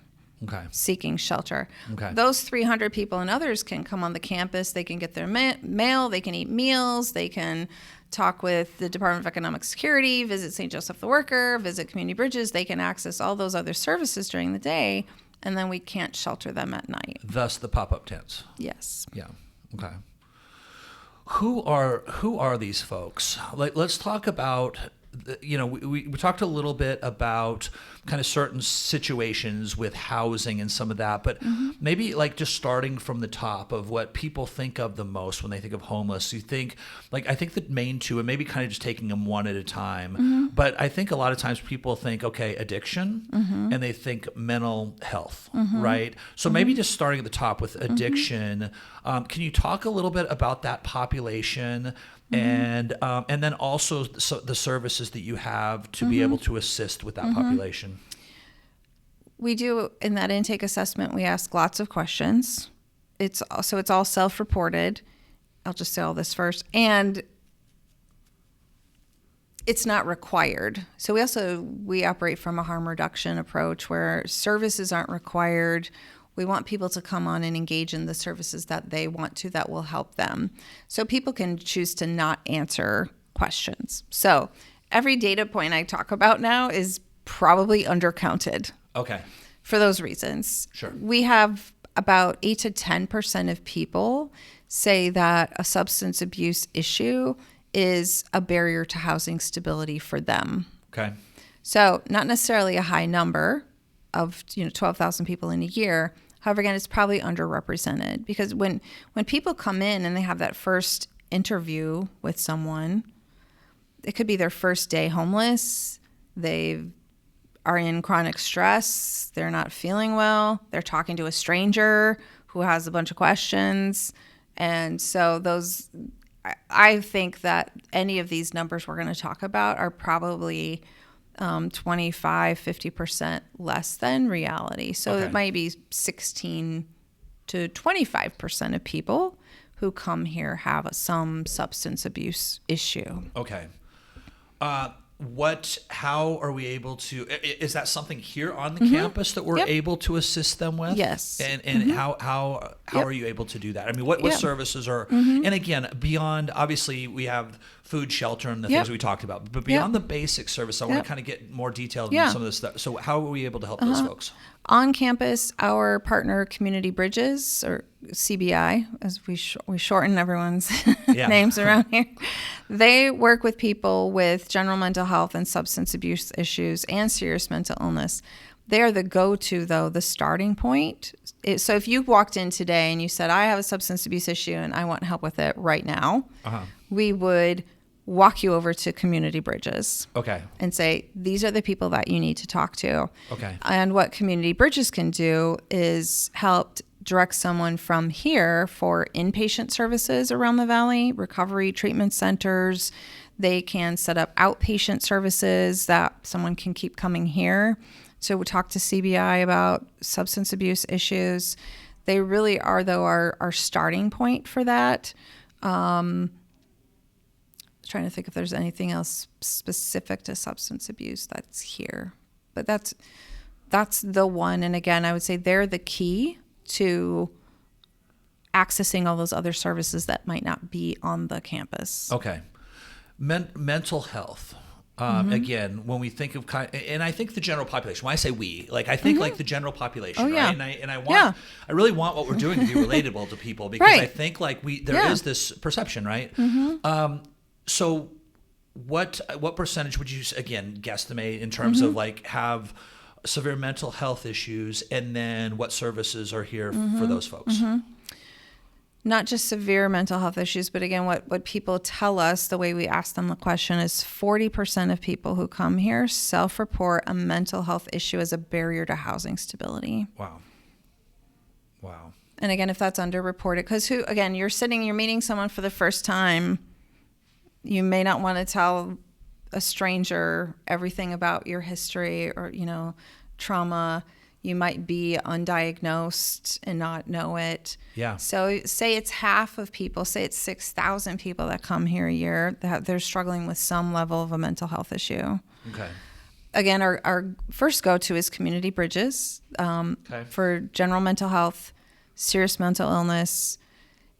Okay. Seeking shelter. Okay. Those 300 people and others can come on the campus. They can get their mail. They can eat meals. They can talk with the Department of Economic Security, visit St. Joseph the Worker, visit Community Bridges. They can access all those other services during the day, and then we can't shelter them at night. Thus the pop-up tents. Yes. Yeah. Okay. Who are these folks? Let's talk about, we talked a little bit about kind of certain situations with housing and some of that, but maybe like just starting from the top of what people think of the most when they think of homeless. You think, I think the main two, and maybe kind of just taking them one at a time, but I think a lot of times people think, okay, addiction, and they think mental health, right? So maybe just starting at the top with addiction, can you talk a little bit about that population? And then also the services that you have to be able to assist with that population. We do, in that intake assessment, we ask lots of questions. It's all self-reported. I'll just say all this first. And it's not required. So we operate from a harm reduction approach where services aren't required. We want people to come on and engage in the services that they want to, that will help them. So people can choose to not answer questions. So every data point I talk about now is probably undercounted. Okay. For those reasons. Sure. We have about 8 to 10% of people say that a substance abuse issue is a barrier to housing stability for them. Okay. So not necessarily a high number of 12,000 people in a year. However, again, it's probably underrepresented because when people come in and they have that first interview with someone, it could be their first day homeless. They are in chronic stress. They're not feeling well. They're talking to a stranger who has a bunch of questions. And so I think that any of these numbers we're going to talk about are probably 25, 50% less than reality. So It might be 16 to 25% of people who come here have some substance abuse issue. Okay. How are we able to, is that something here on the campus that we're able to assist them with? Yes. And how are you able to do that? I mean, what services are, and again, beyond, obviously we have food, shelter, and the things we talked about, but beyond the basic service, I want to kind of get more detailed on some of this stuff. So how are we able to help those folks? On campus, our partner Community Bridges, or CBI, as we shorten everyone's names around here, they work with people with general mental health and substance abuse issues and serious mental illness. They are the go-to, though, the starting point. So if you walked in today and you said, I have a substance abuse issue and I want help with it right now, we would walk you over to Community Bridges. Okay. And say, these are the people that you need to talk to. Okay. And what Community Bridges can do is help direct someone from here for inpatient services around the valley, recovery treatment centers. They can set up outpatient services that someone can keep coming here. So we talk to CBI about substance abuse issues. They really are, though, our starting point for that. Trying to think if there's anything else specific to substance abuse that's here, but that's the one. And again, I would say they're the key to accessing all those other services that might not be on the campus. Okay. Mental health. Again, when we think of, and I think the general population, when I say we, like I think like the general population, right? And I really want what we're doing to be relatable to people, because I think like there is this perception, right? So what percentage would you, again, guesstimate in terms of like have severe mental health issues, and then what services are here for those folks? Not just severe mental health issues, but again, what people tell us, the way we ask them the question, is 40% of people who come here self-report a mental health issue as a barrier to housing stability. Wow. And again, if that's underreported, because you're meeting someone for the first time, you may not want to tell a stranger everything about your history or, trauma. You might be undiagnosed and not know it. Yeah. So say it's half of people, say it's 6,000 people that come here a year that they're struggling with some level of a mental health issue. Okay. Again, our first go-to is Community Bridges for general mental health, serious mental illness,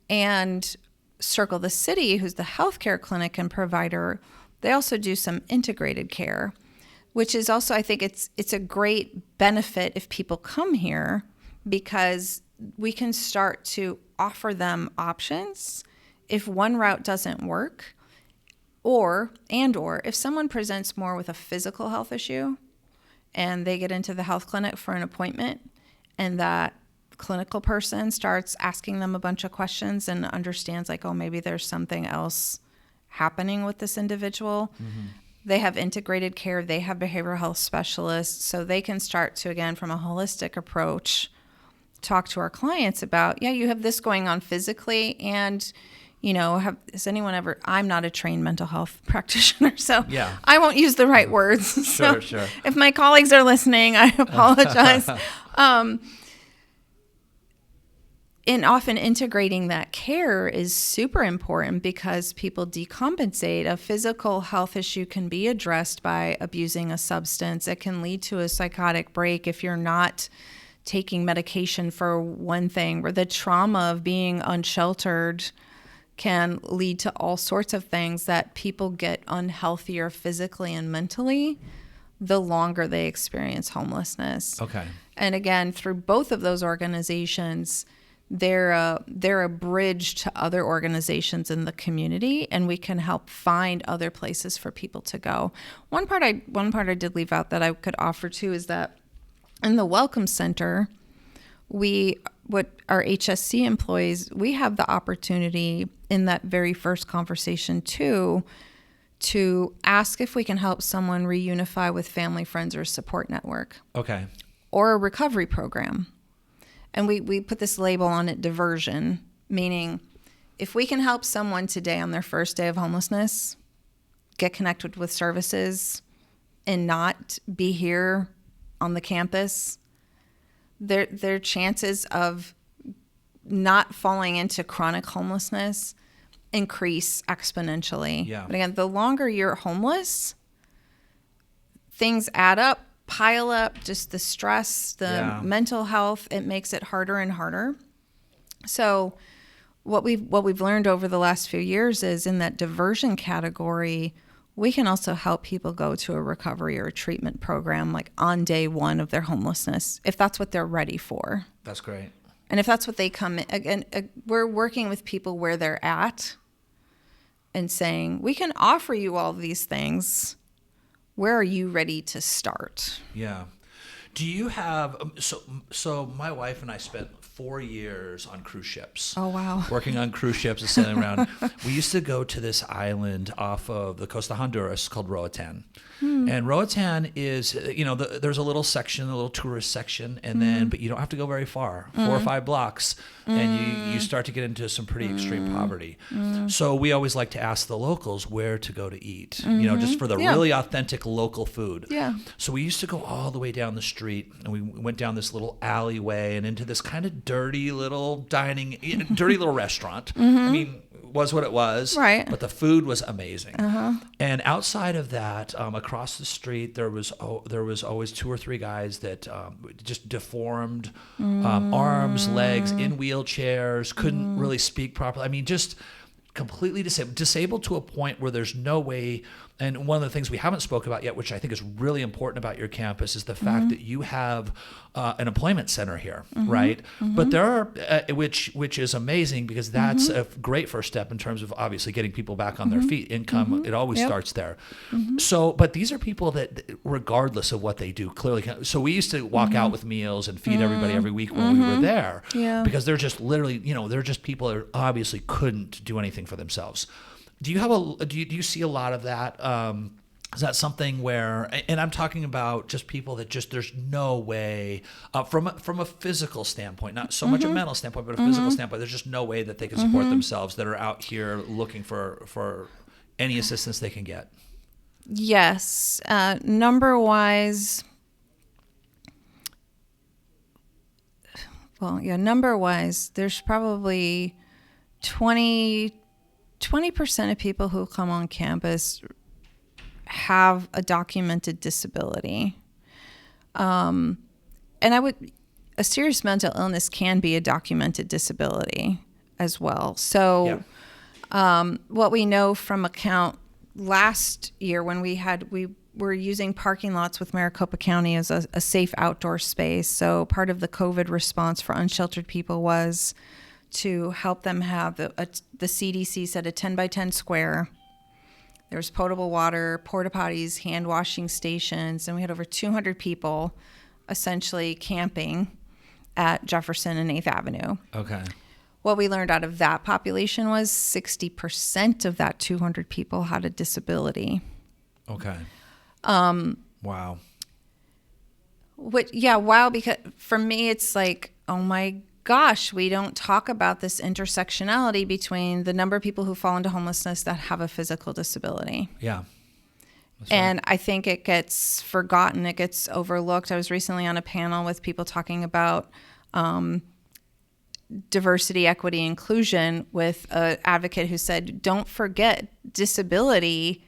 and Circle the City, who's the healthcare clinic and provider. They also do some integrated care, which is also, I think it's a great benefit if people come here, because we can start to offer them options if one route doesn't work, or if someone presents more with a physical health issue and they get into the health clinic for an appointment, and that clinical person starts asking them a bunch of questions and understands like, oh, maybe there's something else happening with this individual. They have integrated care. They have behavioral health specialists. So they can start to, again, from a holistic approach, talk to our clients about, you have this going on physically, and, has anyone ever, I'm not a trained mental health practitioner, so I won't use the right words. Sure. If my colleagues are listening, I apologize. And often integrating that care is super important, because people decompensate. A physical health issue can be addressed by abusing a substance. It can lead to a psychotic break if you're not taking medication for one thing, or the trauma of being unsheltered can lead to all sorts of things that people get unhealthier physically and mentally the longer they experience homelessness. Okay. And again, through both of those organizations, they're a bridge to other organizations in the community, and we can help find other places for people to go. One part I did leave out that I could offer too is that in the Welcome Center, our HSC employees, we have the opportunity in that very first conversation too, to ask if we can help someone reunify with family, friends, or support network. Okay. Or a recovery program. And we put this label on it, diversion, meaning if we can help someone today on their first day of homelessness get connected with services and not be here on the campus, their chances of not falling into chronic homelessness increase exponentially. Yeah. But again, the longer you're homeless, things add up, pile up, just the stress, the mental health, it makes it harder and harder. So what we've learned over the last few years is in that diversion category, we can also help people go to a recovery or a treatment program like on day one of their homelessness, if that's what they're ready for. That's great. And if that's what they come in, again, we're working with people where they're at and saying, we can offer you all of these things. Where are you ready to start? Yeah. Do you have, so my wife and I spent 4 years on cruise ships. Oh, wow. Working on cruise ships and sailing around. We used to go to this island off of the coast of Honduras called Roatan. And Roatan is, there's a little section, a little tourist section, and then, but you don't have to go very far, 4 or 5 blocks, and you start to get into some pretty extreme poverty. So we always like to ask the locals where to go to eat, just for the really authentic local food. Yeah. So we used to go all the way down the street, and we went down this little alleyway and into this kind of dirty little restaurant. I mean, was what it was, right? But the food was amazing. And outside of that, across the street, there was always 2 or 3 guys that just deformed, arms, legs, in wheelchairs, couldn't really speak properly. I mean, just completely disabled to a point where there's no way. And one of the things we haven't spoken about yet, which I think is really important about your campus, is the fact that you have an employment center here, right? But there are, which is amazing, because that's a great first step in terms of obviously getting people back on their feet. Income, it always starts there. So, but these are people that, regardless of what they do, clearly can. So we used to walk out with meals and feed everybody every week when we were there, because they're just literally, they're just people that obviously couldn't do anything for themselves. Do you see a lot of that? Is that something where, and I'm talking about just people that just, there's no way, from a physical standpoint, not so much a mental standpoint, but a physical standpoint, there's just no way that they can support themselves, that are out here looking for any assistance they can get? Yes. Number-wise, there's probably 20% of people who come on campus have a documented disability. And a serious mental illness can be a documented disability as well. So what we know from account last year when we were using parking lots with Maricopa County as a safe outdoor space. So part of the COVID response for unsheltered people was to help them have the CDC said a 10 by 10 square. There's potable water, porta potties, hand washing stations, and we had over 200 people essentially camping at Jefferson and 8th Avenue. Okay. What we learned out of that population was 60% of that 200 people had a disability. Okay. Wow. Wow, because for me it's like, oh my gosh, we don't talk about this intersectionality between the number of people who fall into homelessness that have a physical disability. Yeah. And I think it gets forgotten. It gets overlooked. I was recently on a panel with people talking about diversity, equity, inclusion with an advocate who said, don't forget disability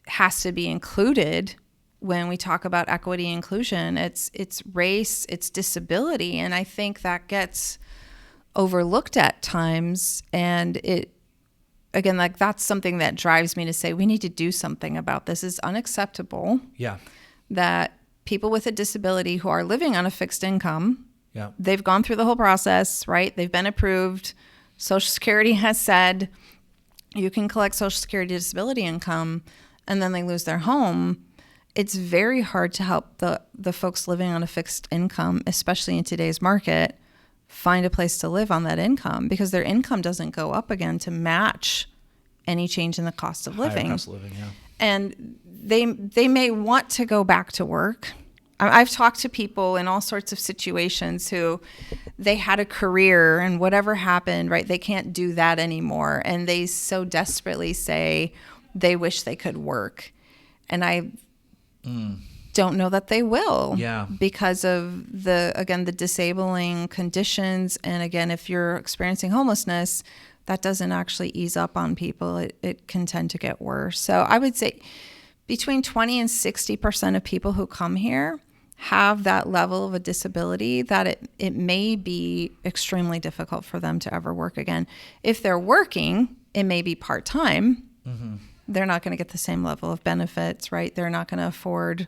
has to be included when we talk about equity and inclusion. It's race, it's disability, and I think that gets overlooked at times. And it, again, like that's something that drives me to say we need to do something about this. It's unacceptable. Yeah. That people with a disability who are living on a fixed income, they've gone through the whole process, right? They've been approved. Social Security has said you can collect Social Security disability income, and then they lose their home. It's very hard to help the folks living on a fixed income, especially in today's market, find a place to live on that income, because their income doesn't go up again to match any change in the cost of living. Higher cost of living, yeah. And they may want to go back to work. I've talked to people in all sorts of situations who they had a career and whatever happened, right? They can't do that anymore. And they so desperately say they wish they could work. And I don't know that they will, because of the disabling conditions. And again, if you're experiencing homelessness, that doesn't actually ease up on people. It can tend to get worse. So I would say between 20 and 60% of people who come here have that level of a disability that it may be extremely difficult for them to ever work again. If they're working, it may be part-time. Mm-hmm. They're not going to get the same level of benefits, right? They're not going to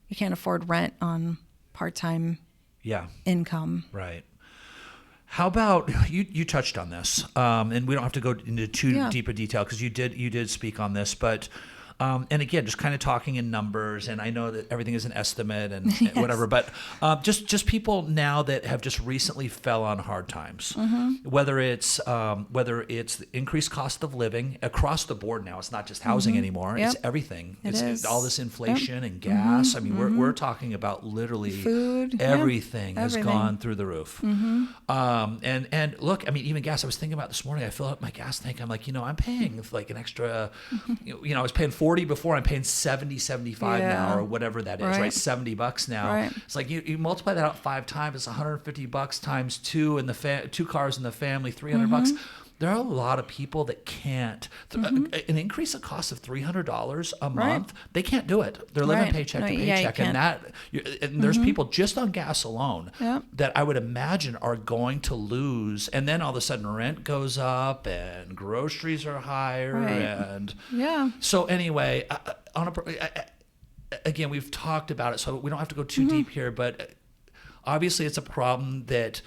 you can't afford rent on part-time income. Right. How about, you touched on this, and we don't have to go into too deep a detail because you did speak on this, but and again, just kind of talking in numbers, and I know that everything is an estimate and whatever, but just people now that have just recently fell on hard times, whether it's the increased cost of living across the board now. It's not just housing anymore; it's everything. It's all this inflation and gas. I mean, we're talking about literally food, everything has gone through the roof. And look, I mean, even gas. I was thinking about this morning. I fill up my gas tank. I'm like, I'm paying like an extra. I was paying $40 before. I'm paying $70-$75 now, or whatever that is, right? $70 now. Right. It's like you multiply that out 5 times. It's $150 times 2 in the 2 cars in the family, $300. There are a lot of people that can't. An increase of cost of $300 a month, they can't do it. They're living paycheck to paycheck, and there's people just on gas alone that I would imagine are going to lose. And then all of a sudden, rent goes up, and groceries are higher, and so anyway, again, we've talked about it, so we don't have to go too deep here, but obviously, it's a problem that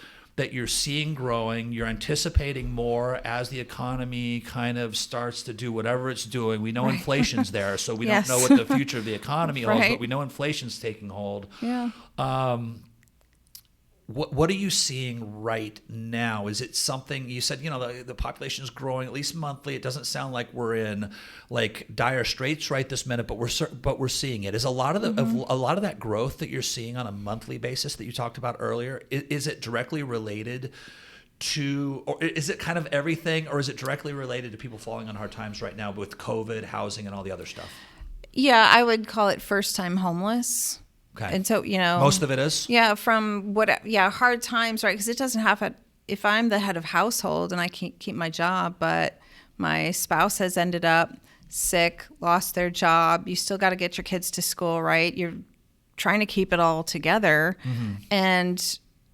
you're seeing growing. You're anticipating more as the economy kind of starts to do whatever it's doing. We know inflation's there, so we don't know what the future of the economy holds, but we know inflation's taking hold. Yeah. What are you seeing right now? Is it something you said, the population is growing at least monthly. It doesn't sound like we're in like dire straits right this minute, but we're seeing it. Is a lot of that growth that you're seeing on a monthly basis that you talked about earlier, is it directly related to, or is it kind of everything, or is it directly related to people falling on hard times right now with COVID, housing, and all the other stuff? Yeah, I would call it first-time homeless. Okay. And so, most of it is? Yeah, hard times, right? Because it doesn't have if I'm the head of household and I can't keep my job, but my spouse has ended up sick, lost their job, you still got to get your kids to school, right? You're trying to keep it all together. And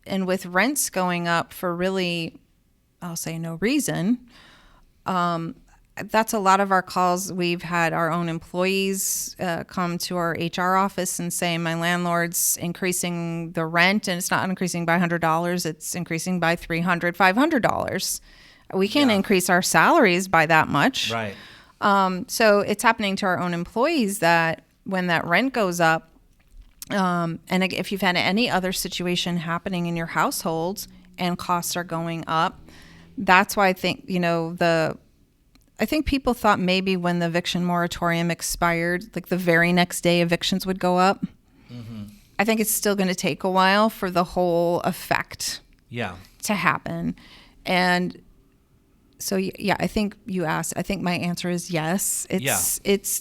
with rents going up for really, I'll say no reason, that's a lot of our calls. We've had our own employees come to our HR office and say, my landlord's increasing the rent, and it's not increasing by $100. It's increasing by $300, $500. We can't increase our salaries by that much. Right. So it's happening to our own employees that when that rent goes up, and if you've had any other situation happening in your household and costs are going up, that's why I think, I think people thought maybe when the eviction moratorium expired, like the very next day evictions would go up. I think it's still going to take a while for the whole effect to happen. And so, I think you asked, I think my answer is yes. It's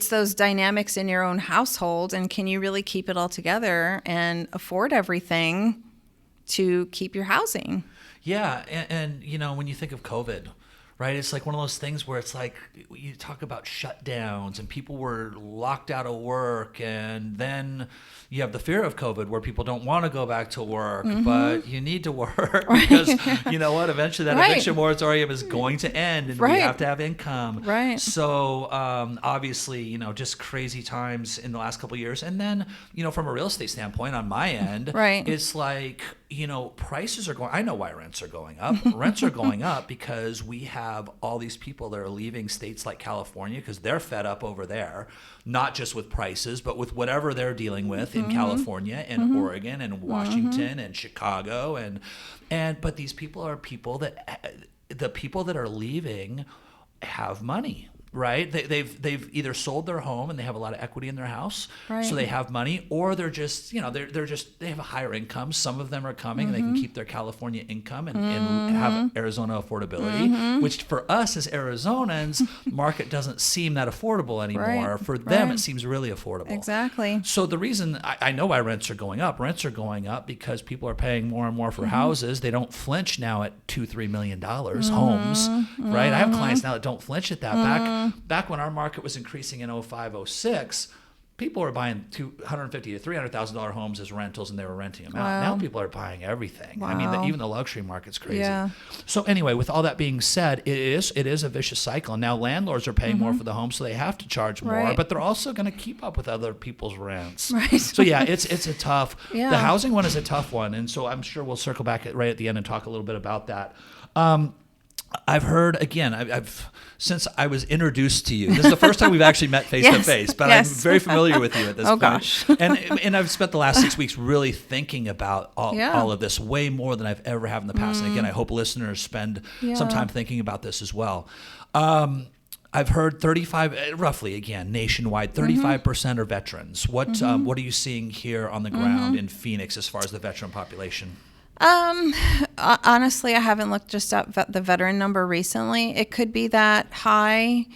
those dynamics in your own household, and can you really keep it all together and afford everything to keep your housing? Yeah, and when you think of COVID, right? It's like one of those things where it's like you talk about shutdowns and people were locked out of work, and then you have the fear of COVID where people don't want to go back to work, but you need to work because you know what? Eventually that eviction moratorium is going to end, and we have to have income. Right. So obviously, just crazy times in the last couple of years. And then, from a real estate standpoint on my end, it's like, prices are going, I know why rents are going up. Rents are going up because we have all these people that are leaving states like California because they're fed up over there, not just with prices, but with whatever they're dealing with in California and Oregon and Washington and Chicago. But these people are the people that are leaving have money. Right, they've either sold their home and they have a lot of equity in their house, so they have money, or they're just they have a higher income. Some of them are coming and they can keep their California income and have Arizona affordability, which for us as Arizonans, market doesn't seem that affordable anymore. For them, it seems really affordable. Exactly. So the reason I know why rents are going up because people are paying more and more for houses. They don't flinch now at $2-3 million homes, right? I have clients now that don't flinch at that. back when our market was increasing in 05, 06, people were buying $250,000 to $300,000 homes as rentals, and they were renting them out. Now people are buying everything. Wow. I mean, even the luxury market's crazy. Yeah. So anyway, with all that being said, it is a vicious cycle. And now landlords are paying more for the home, so they have to charge more, Right. but they're also going to keep up with other people's rents. Right. So yeah, it's a tough. Yeah. The housing one is a tough one, and so I'm sure we'll circle back right at the end and talk a little bit about that. I've heard, again, I've since I was introduced to you. This is the first time we've actually met face to face, but I'm very familiar with you at this point. Gosh. and I've spent the last 6 weeks really thinking about all of this way more than I've ever have in the past. And again, I hope listeners spend some time thinking about this as well. I've heard 35, roughly again, nationwide, 35% are veterans. What are you seeing here on the ground in Phoenix as far as the veteran population? Honestly, I haven't looked just up the veteran number recently. It could be that high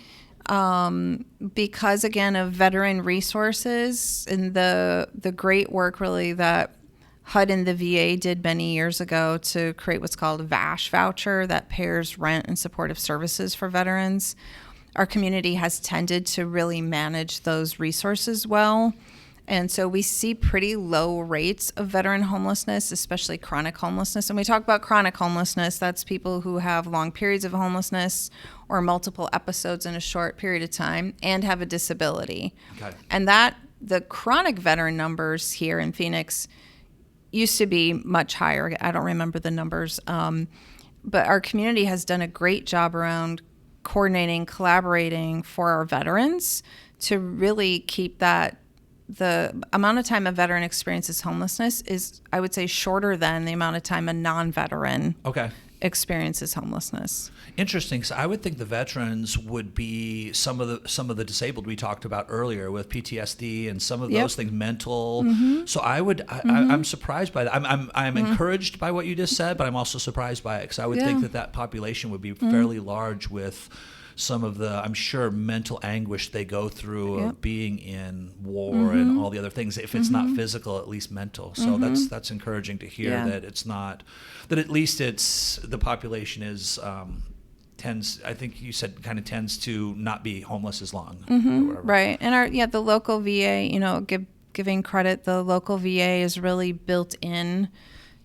because, again, of veteran resources and the great work really that HUD and the VA did many years ago to create what's called a VASH voucher that pairs rent and supportive services for veterans. Our community has tended to really manage those resources well. And so we see pretty low rates of veteran homelessness, especially chronic homelessness. And we talk about chronic homelessness, that's people who have long periods of homelessness or multiple episodes in a short period of time and have a disability. Okay. And the chronic veteran numbers here in Phoenix used to be much higher. I don't remember the numbers. But our community has done a great job around coordinating, collaborating for our veterans to really keep that. The amount of time a veteran experiences homelessness is, I would say, shorter than the amount of time a non-veteran experiences homelessness. Interesting. So I would think the veterans would be some of the disabled we talked about earlier with PTSD and some of those things, mental. So I'm surprised by that. I'm encouraged by what you just said, but I'm also surprised by it because I would think that population would be fairly large with some of the, I'm sure, mental anguish they go through of being in war and all the other things. If it's not physical, at least mental. So that's encouraging to hear that it's not, that at least the population is tends, I think you said, kind of tends to not be homeless as long. Right. And the local VA, giving credit, the local VA is really built in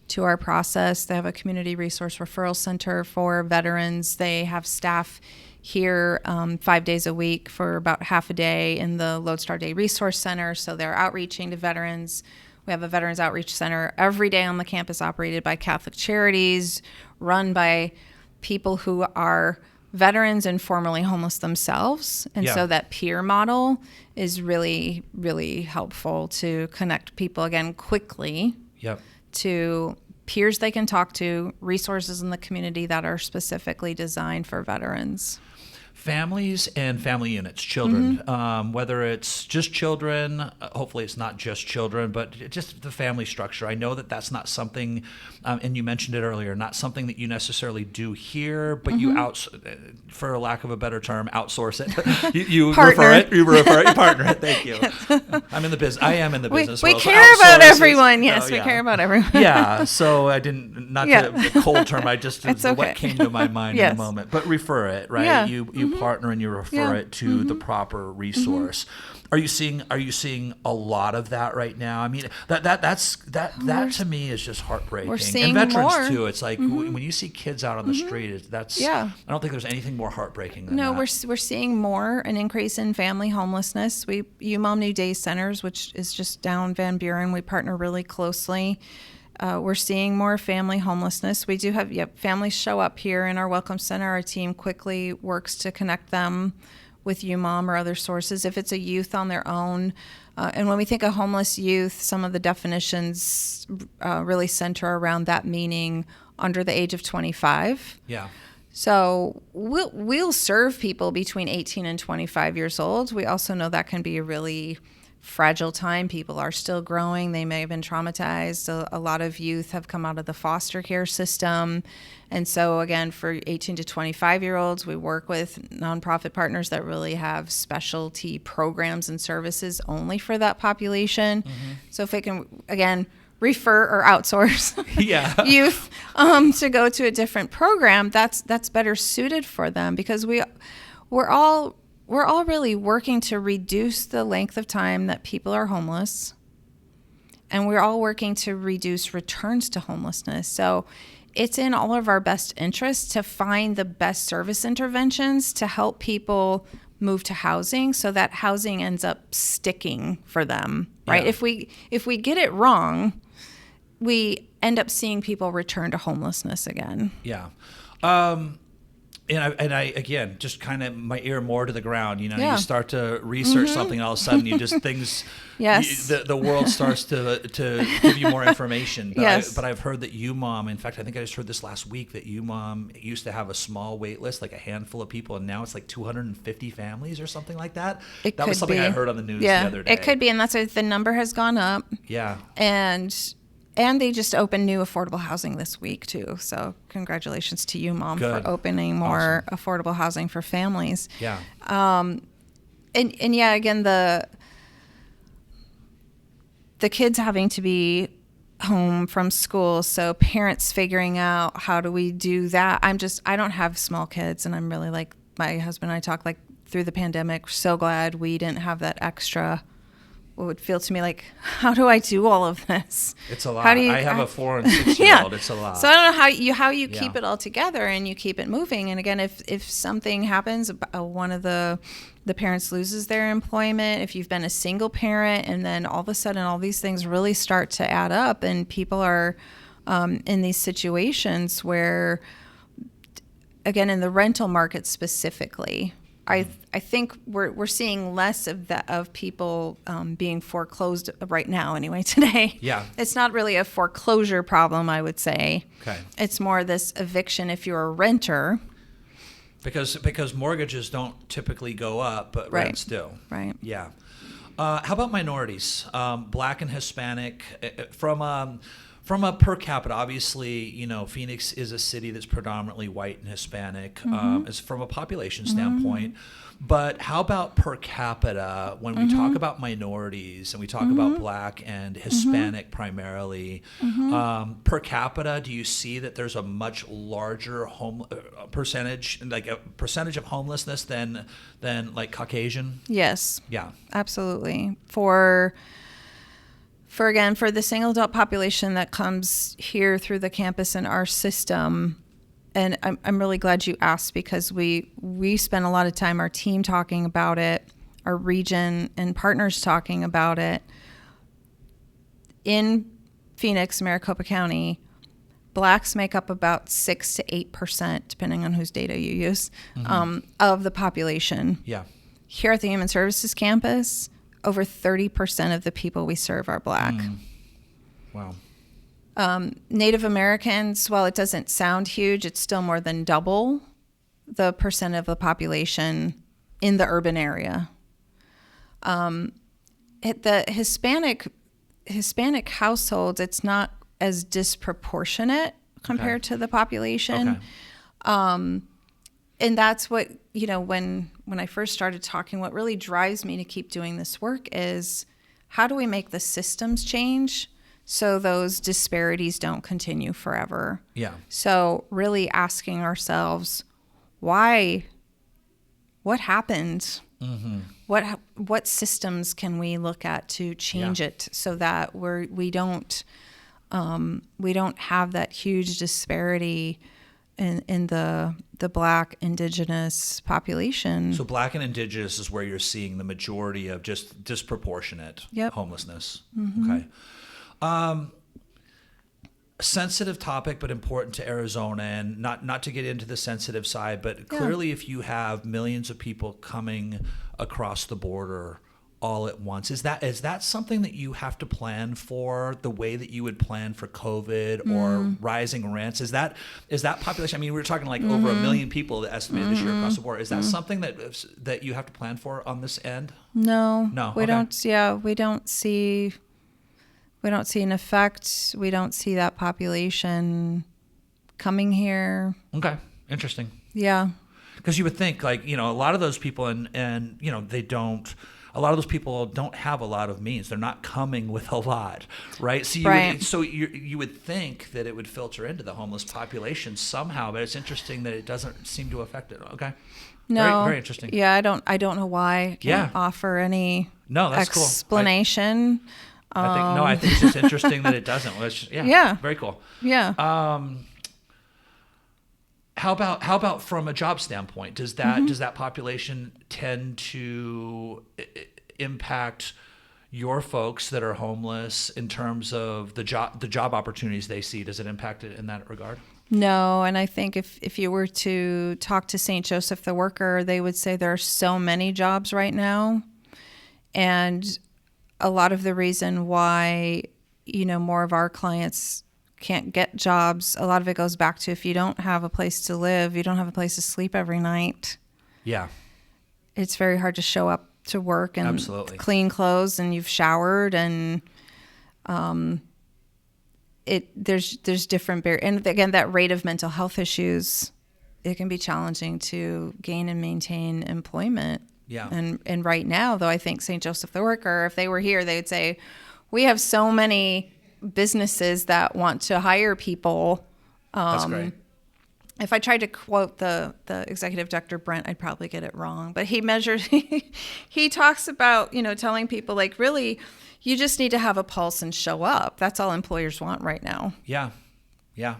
to our process. They have a community resource referral center for veterans. They have staff here 5 days a week for about half a day in the Lodestar Day Resource Center. So they're outreaching to veterans. We have a Veterans Outreach Center every day on the campus operated by Catholic Charities, run by people who are veterans and formerly homeless themselves. And so that peer model is really, really helpful to connect people, again, quickly to peers they can talk to, resources in the community that are specifically designed for veterans. Families and family units, children, whether it's just children, hopefully it's not just children, but just the family structure. I know that that's not something, and you mentioned it earlier, not something that you necessarily do here, but you for lack of a better term, outsource it. you refer it, you partner it. Thank you. I'm in the business. I am in the business. We care about everyone. Yes, we care about everyone. So I didn't, not to cold term, I just, what came to my mind in the moment, but refer it, right? Yeah. You partner and you refer it to the proper resource. Are you seeing a lot of that right now? I mean, that to me is just heartbreaking. We're seeing and veterans more. too. It's like when you see kids out on the street, I don't think there's anything more heartbreaking than that. We're seeing an increase in family homelessness. UMOM New Day Centers, which is just down Van Buren, we partner really closely. We're seeing more family homelessness. We do have families show up here in our Welcome Center. Our team quickly works to connect them with UMOM or other sources if it's a youth on their own. And when we think of homeless youth, some of the definitions really center around that meaning under the age of 25. Yeah. So we'll serve people between 18 and 25 years old. We also know that can be a really fragile time. People are still growing. They may have been traumatized. A lot of youth have come out of the foster care system. And so again, for 18 to 25-year-olds, we work with nonprofit partners that really have specialty programs and services only for that population. So if we can, again, refer or outsource youth to go to a different program, that's better suited for them because we're all we're all really working to reduce the length of time that people are homeless. And we're all working to reduce returns to homelessness. So it's in all of our best interests to find the best service interventions to help people move to housing so that housing ends up sticking for them, right? Yeah. If we get it wrong, we end up seeing people return to homelessness again. Yeah. And I again, just kind of my ear more to the ground. You know, Yeah. you start to research something, all of a sudden you just things. Yes. The world starts to give you more information. But Yes. But I've heard that UMOM. In fact, I think I just heard this last week that UMOM used to have a small wait list, like a handful of people, and now it's like 250 families or something like that. It That was could something be. I heard on the news Yeah, the other day. it could be, and that's why the number has gone up. Yeah. And they just opened new affordable housing this week too. So congratulations to you, Mom, Good. for opening more affordable housing for families. Yeah. And yeah, again, the kids having to be home from school, so parents figuring out how do we do that. I don't have small kids, and I'm really like, my husband and I talk like through the pandemic, so glad we didn't have that extra. What would feel to me like, how do I do all of this? It's a lot. How do you, I have a 4 and 6-year-old. It's a lot. So I don't know how you Yeah. keep it all together and you keep it moving. And again, if something happens, one of the parents loses their employment, if you've been a single parent, and then all of a sudden all these things really start to add up, and people are in these situations where, again, in the rental market specifically, I think we're seeing less of people being foreclosed right now anyway today. Yeah. It's not really a foreclosure problem, I would say. Okay. It's more this eviction if you're a renter. Because mortgages don't typically go up, but Right. rents do. Right. Yeah. How about minorities, Black and Hispanic? From a per capita, obviously, you know, Phoenix is a city that's predominantly white and Hispanic, as from a population standpoint. But how about per capita when we talk about minorities and we talk about Black and Hispanic primarily? Per capita, do you see that there's a much larger percentage, like a percentage of homelessness than like Caucasian? Yes. Yeah. Absolutely. For the single adult population that comes here through the campus in our system, and I'm really glad you asked, because we spent a lot of time, our team talking about it, our region and partners talking about it. In Phoenix, Maricopa County, Blacks make up about 6 to 8%, depending on whose data you use, of the population. Yeah. Here at the Human Services campus, over 30% of the people we serve are Black. Wow. Native Americans, while it doesn't sound huge, it's still more than double the percent of the population in the urban area. The Hispanic households, it's not as disproportionate compared to the population. Okay. And that's what, you know, when I first started talking, what really drives me to keep doing this work is how do we make the systems change so those disparities don't continue forever? Yeah. So really asking ourselves, why? What happened? What systems can we look at to change it so that we don't have that huge disparity in the Black Indigenous population? So Black and Indigenous is where you're seeing the majority of just disproportionate homelessness. Okay. Sensitive topic, but important to Arizona, and not to get into the sensitive side, but clearly if you have millions of people coming across the border all at once, is that something that you have to plan for the way that you would plan for COVID or rising rents? Is that population? I mean, we were talking like over 1 million people estimated this year across the border. Is that something that you have to plan for on this end? No, we Okay. don't. Yeah, we don't see an effect. We don't see that population coming here. Okay, interesting. Yeah. Because you would think, like, you know, a lot of those people, and you know, they don't. a lot of those people don't have a lot of means. They're not coming with a lot, right? So you would think that it would filter into the homeless population somehow, but it's interesting that it doesn't seem to affect it. Okay. No. Very, very interesting. Yeah, I don't know why. I can't offer any explanation. Cool. I think it's just interesting that it doesn't. Very cool. Yeah. How about from a job standpoint? Does that population tend to impact your folks that are homeless in terms of the job opportunities they see? Does it impact it in that regard? No, and I think if you were to talk to St. Joseph the Worker, they would say there are so many jobs right now, and a lot of the reason why more of our clients can't get jobs, a lot of it goes back to if you don't have a place to live, you don't have a place to sleep every night. Yeah. It's very hard to show up to work and clean clothes and you've showered and there's different barriers. And again, that rate of mental health issues, it can be challenging to gain and maintain employment. Yeah. And right now, though, I think St. Joseph the Worker, if they were here, they would say, we have so many businesses that want to hire people. That's great. If I tried to quote the executive director, Brent, I'd probably get it wrong. But he talks about, telling people like, really, you just need to have a pulse and show up. That's all employers want right now. Yeah. Yeah.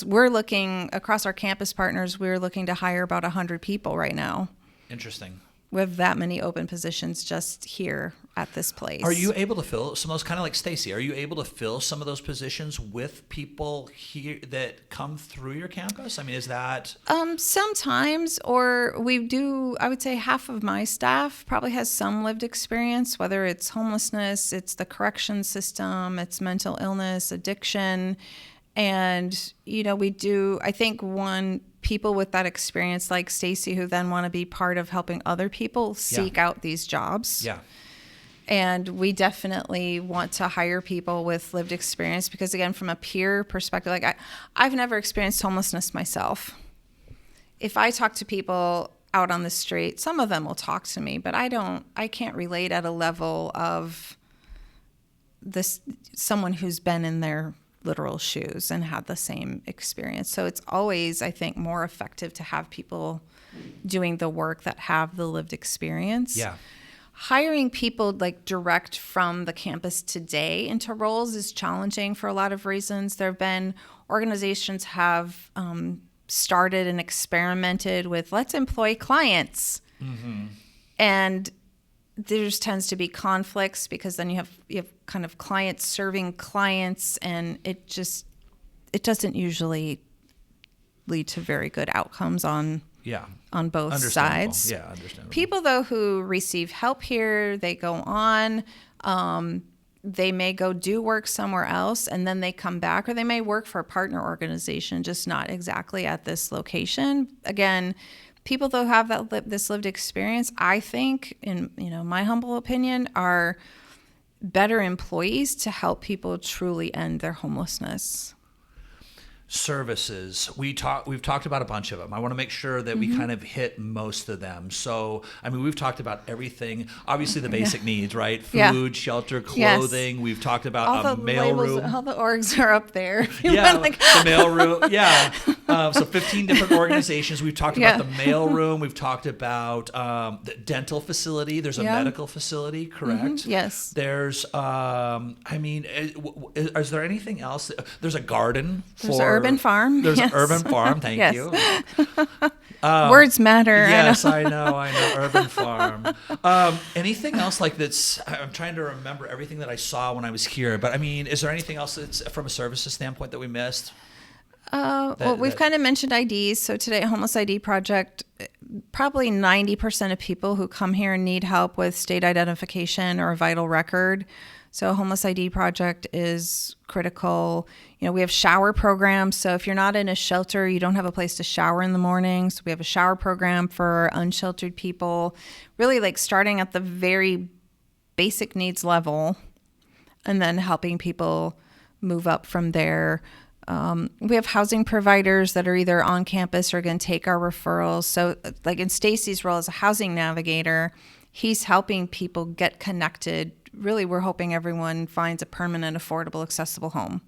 We're looking across our campus partners, we're looking to hire about 100 people right now. Interesting. We have that many open positions just here at this place. Are you able to fill some of those, kind of like Stacy, are you able to fill some of those positions with people here that come through your campus? I mean, is that... Sometimes, or we do, I would say half of my staff probably has some lived experience, whether it's homelessness, it's the correction system, it's mental illness, addiction. And, we do, I think people with that experience like Stacy who then want to be part of helping other people seek out these jobs. Yeah. And we definitely want to hire people with lived experience because, again, from a peer perspective, like I've never experienced homelessness myself. If I talk to people out on the street, some of them will talk to me, but I can't relate at a level of someone who's been in their literal shoes and had the same experience. So it's always, I think, more effective to have people doing the work that have the lived experience. Yeah. Hiring people like direct from the campus today into roles is challenging for a lot of reasons. There have been organizations have started and experimented with let's employ clients. Mm-hmm. And there just tends to be conflicts because then you have kind of clients serving clients, and it doesn't usually lead to very good outcomes on both sides. Yeah, understandable. People though who receive help here, they go on, they may go do work somewhere else and then they come back, or they may work for a partner organization, just not exactly at this location. Again, people though have this lived experience, I think, in my humble opinion, are better employees to help people truly end their homelessness. Services. We've talked about a bunch of them. I want to make sure that we kind of hit most of them. So, I mean, we've talked about everything. Obviously, the basic needs, right? Food, shelter, clothing. Yes. We've talked about a mail room. All the orgs are up there. The mail room. Yeah. So 15 different organizations. We've talked about the mail room. We've talked about the dental facility. There's a medical facility, correct? Mm-hmm. Yes. There's, is there anything else? There's a garden urban farm. There's an urban farm. Thank you. Words matter. Yes, I know. Urban farm. Anything else like that's? I'm trying to remember everything that I saw when I was here. But I mean, is there anything else that's from a services standpoint that we missed? We've kind of mentioned IDs. So today, Homeless ID Project, probably 90% of people who come here need help with state identification or a vital record. So Homeless ID Project is critical. We have shower programs. So if you're not in a shelter, you don't have a place to shower in the morning. So we have a shower program for unsheltered people, really like starting at the very basic needs level and then helping people move up from there. We have housing providers that are either on campus or going to take our referrals. So like in Stacy's role as a housing navigator, he's helping people get connected. Really, we're hoping everyone finds a permanent, affordable, accessible home.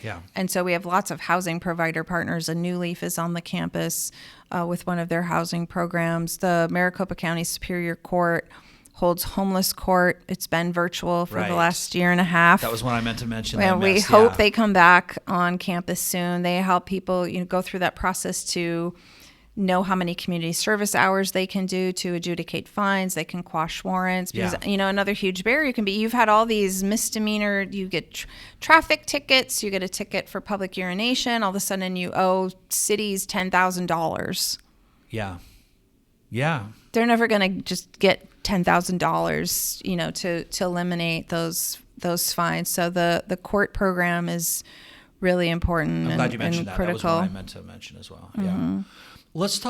Yeah. And so we have lots of housing provider partners. A New Leaf is on the campus with one of their housing programs. The Maricopa County Superior Court holds homeless court. It's been virtual for the last year and a half. That was what I meant to mention. Well, we hope they come back on campus soon. They help people, go through that process to know how many community service hours they can do to adjudicate fines. They can quash warrants because, another huge barrier can be you've had all these misdemeanor, you get traffic tickets, you get a ticket for public urination. All of a sudden you owe cities $10,000. Yeah. Yeah. They're never going to just get $10,000, to eliminate those fines. So the court program is really important. I'm glad you mentioned that. Critical. That was what I meant to mention as well. Yeah. Let's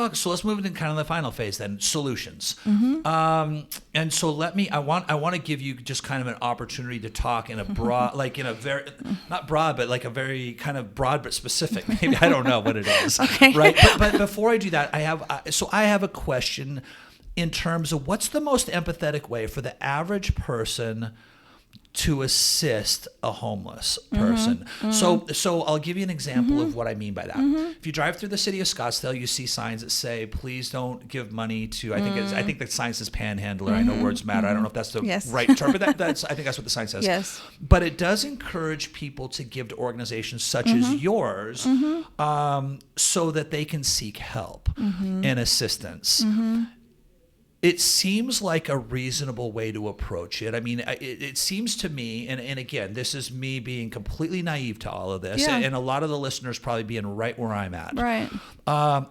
move into kind of the final phase then, solutions. And so I want to give you just kind of an opportunity to talk in a broad, like in a very, not broad, but like a very kind of broad but specific, maybe, I don't know what it is. Okay. Right. But before I do that, I have a question in terms of what's the most empathetic way for the average person to assist a homeless person. So I'll give you an example of what I mean by that. If you drive through the city of Scottsdale, you see signs that say, please don't give money to, I think the sign says panhandler. I know words matter. I don't know if that's the right term, but I think that's what the sign says. Yes. But it does encourage people to give to organizations such as yours so that they can seek help and assistance. It seems like a reasonable way to approach it. I mean, it seems to me, and again, this is me being completely naive to all of this, and a lot of the listeners probably being right where I'm at. Right.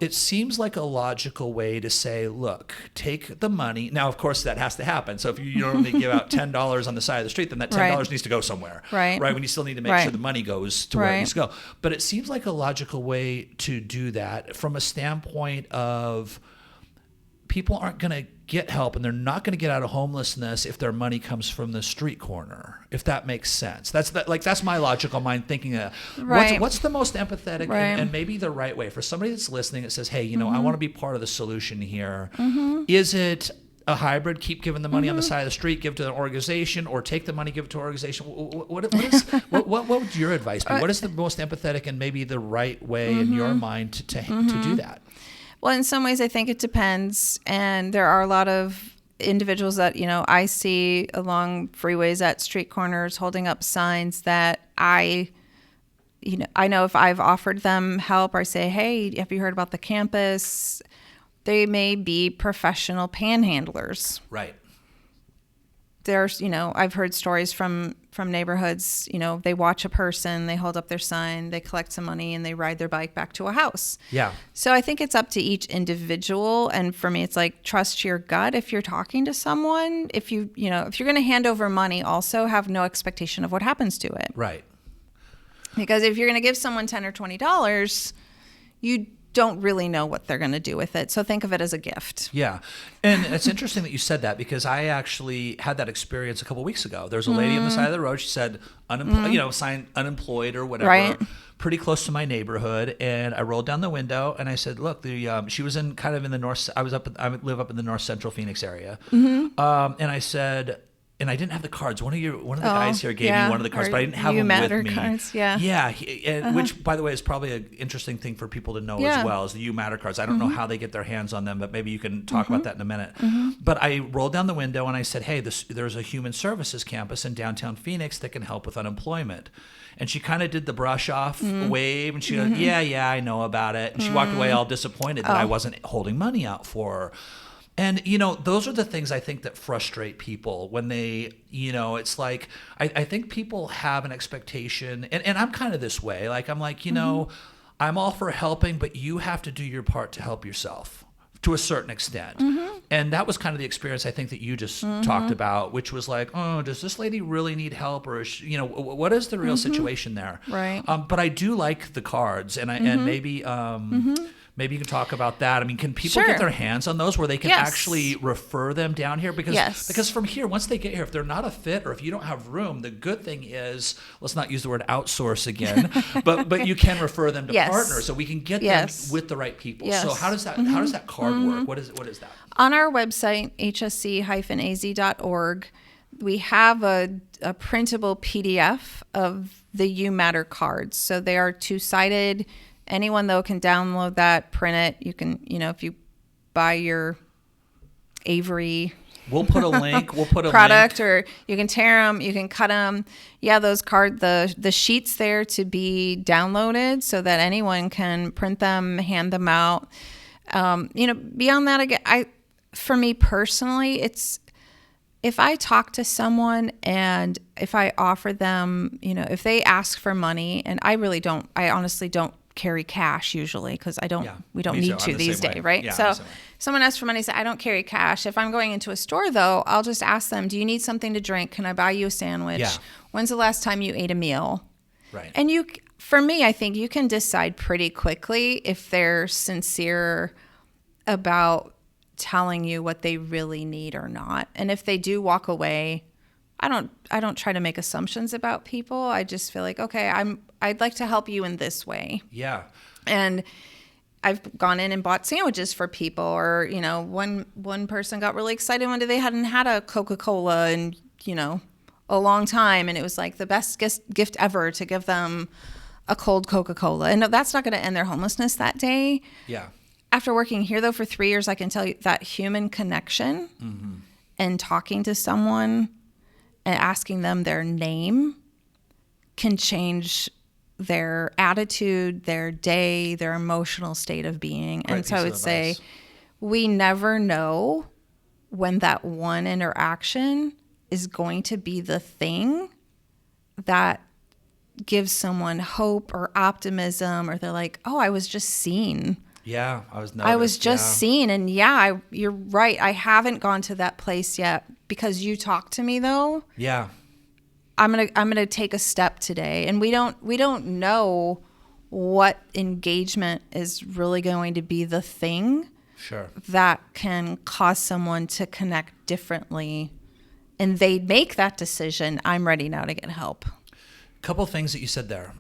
It seems like a logical way to say, look, take the money. Now, of course, that has to happen. So if you normally give out $10 on the side of the street, then that $10 needs to go somewhere. Right. When you still need to make sure the money goes to where it needs to go. But it seems like a logical way to do that from a standpoint of people aren't going to get help and they're not going to get out of homelessness if their money comes from the street corner, if that makes sense. That's my logical mind thinking what's the most empathetic and maybe the right way for somebody that's listening that says, hey, I want to be part of the solution here. Is it a hybrid, keep giving the money on the side of the street, give to an organization, or take the money, give it to an organization? What would your advice be? What is the most empathetic and maybe the right way in your mind to do that? Well, in some ways, I think it depends. And there are a lot of individuals that, I see along freeways at street corners holding up signs that I know if I've offered them help or I say, hey, have you heard about the campus? They may be professional panhandlers. Right. There's, I've heard stories from neighborhoods, they watch a person, they hold up their sign, they collect some money, and they ride their bike back to a house. Yeah. So I think it's up to each individual. And for me, it's like, trust your gut if you're talking to someone. If if you're going to hand over money, also have no expectation of what happens to it. Right. Because if you're going to give someone $10 or $20, you don't really know what they're going to do with it. So think of it as a gift. Yeah. And it's interesting that you said that because I actually had that experience a couple of weeks ago. There's a lady on the side of the road. She said, sign unemployed or whatever, pretty close to my neighborhood. And I rolled down the window and I said, look, she was in the north. I live up in the north central Phoenix area. And I said, and I didn't have the cards. One of the guys here gave me one of the cards, but I didn't have them with me. Cards, which, by the way, is probably an interesting thing for people to know as well, is the You Matter cards. I don't know how they get their hands on them, but maybe you can talk about that in a minute. But I rolled down the window and I said, hey, there's a human services campus in downtown Phoenix that can help with unemployment. And she kind of did the brush off wave, and she goes, yeah, I know about it. And she walked away all disappointed that I wasn't holding money out for her. And, those are the things I think that frustrate people when they, it's like, I think people have an expectation, and I'm kind of this way. Like, I'm like, I'm all for helping, but you have to do your part to help yourself to a certain extent. And that was kind of the experience I think that you just talked about, which was like, oh, does this lady really need help? Or, what is the real situation there? Right. But I do like the cards, and and Maybe you can talk about that. I mean, can people get their hands on those where they can actually refer them down here? Because from here, once they get here, if they're not a fit or if you don't have room, the good thing is, let's not use the word outsource again, but you can refer them to partners, so we can get them with the right people. So how does that card work? What is that? On our website, hsc-az.org, we have a printable PDF of the You Matter cards. So they are two-sided. Anyone, though, can download that, print it. You can, if you buy your Avery We'll put a link. Product, or you can tear them, you can cut them. Yeah, those the sheets there to be downloaded so that anyone can print them, hand them out. Beyond that, again, for me personally, it's if I talk to someone and if I offer them, if they ask for money, and I honestly don't carry cash usually because we don't need to these days, right? Yeah, so someone asks for money, say I don't carry cash. If I'm going into a store though, I'll just ask them, do you need something to drink? Can I buy you a sandwich? Yeah. When's the last time you ate a meal? Right. And for me, I think you can decide pretty quickly if they're sincere about telling you what they really need or not. And if they do walk away, I don't try to make assumptions about people. I just feel like, okay, I'd like to help you in this way. Yeah. And I've gone in and bought sandwiches for people, or one person got really excited one day they hadn't had a Coca-Cola in a long time, and it was like the best gift ever to give them a cold Coca-Cola. And that's not going to end their homelessness that day. Yeah. After working here though for 3 years, I can tell you that human connection and talking to someone and asking them their name can change their attitude, their day, their emotional state of being. And so I would say we never know when that one interaction is going to be the thing that gives someone hope or optimism, or they're like, oh, I was just seen. Yeah, I was just seen. And you're right. I haven't gone to that place yet because you talked to me though. Yeah. I'm gonna take a step today. And we don't know what engagement is really going to be the thing that can cause someone to connect differently. And they make that decision. I'm ready now to get help. A couple of things that you said there.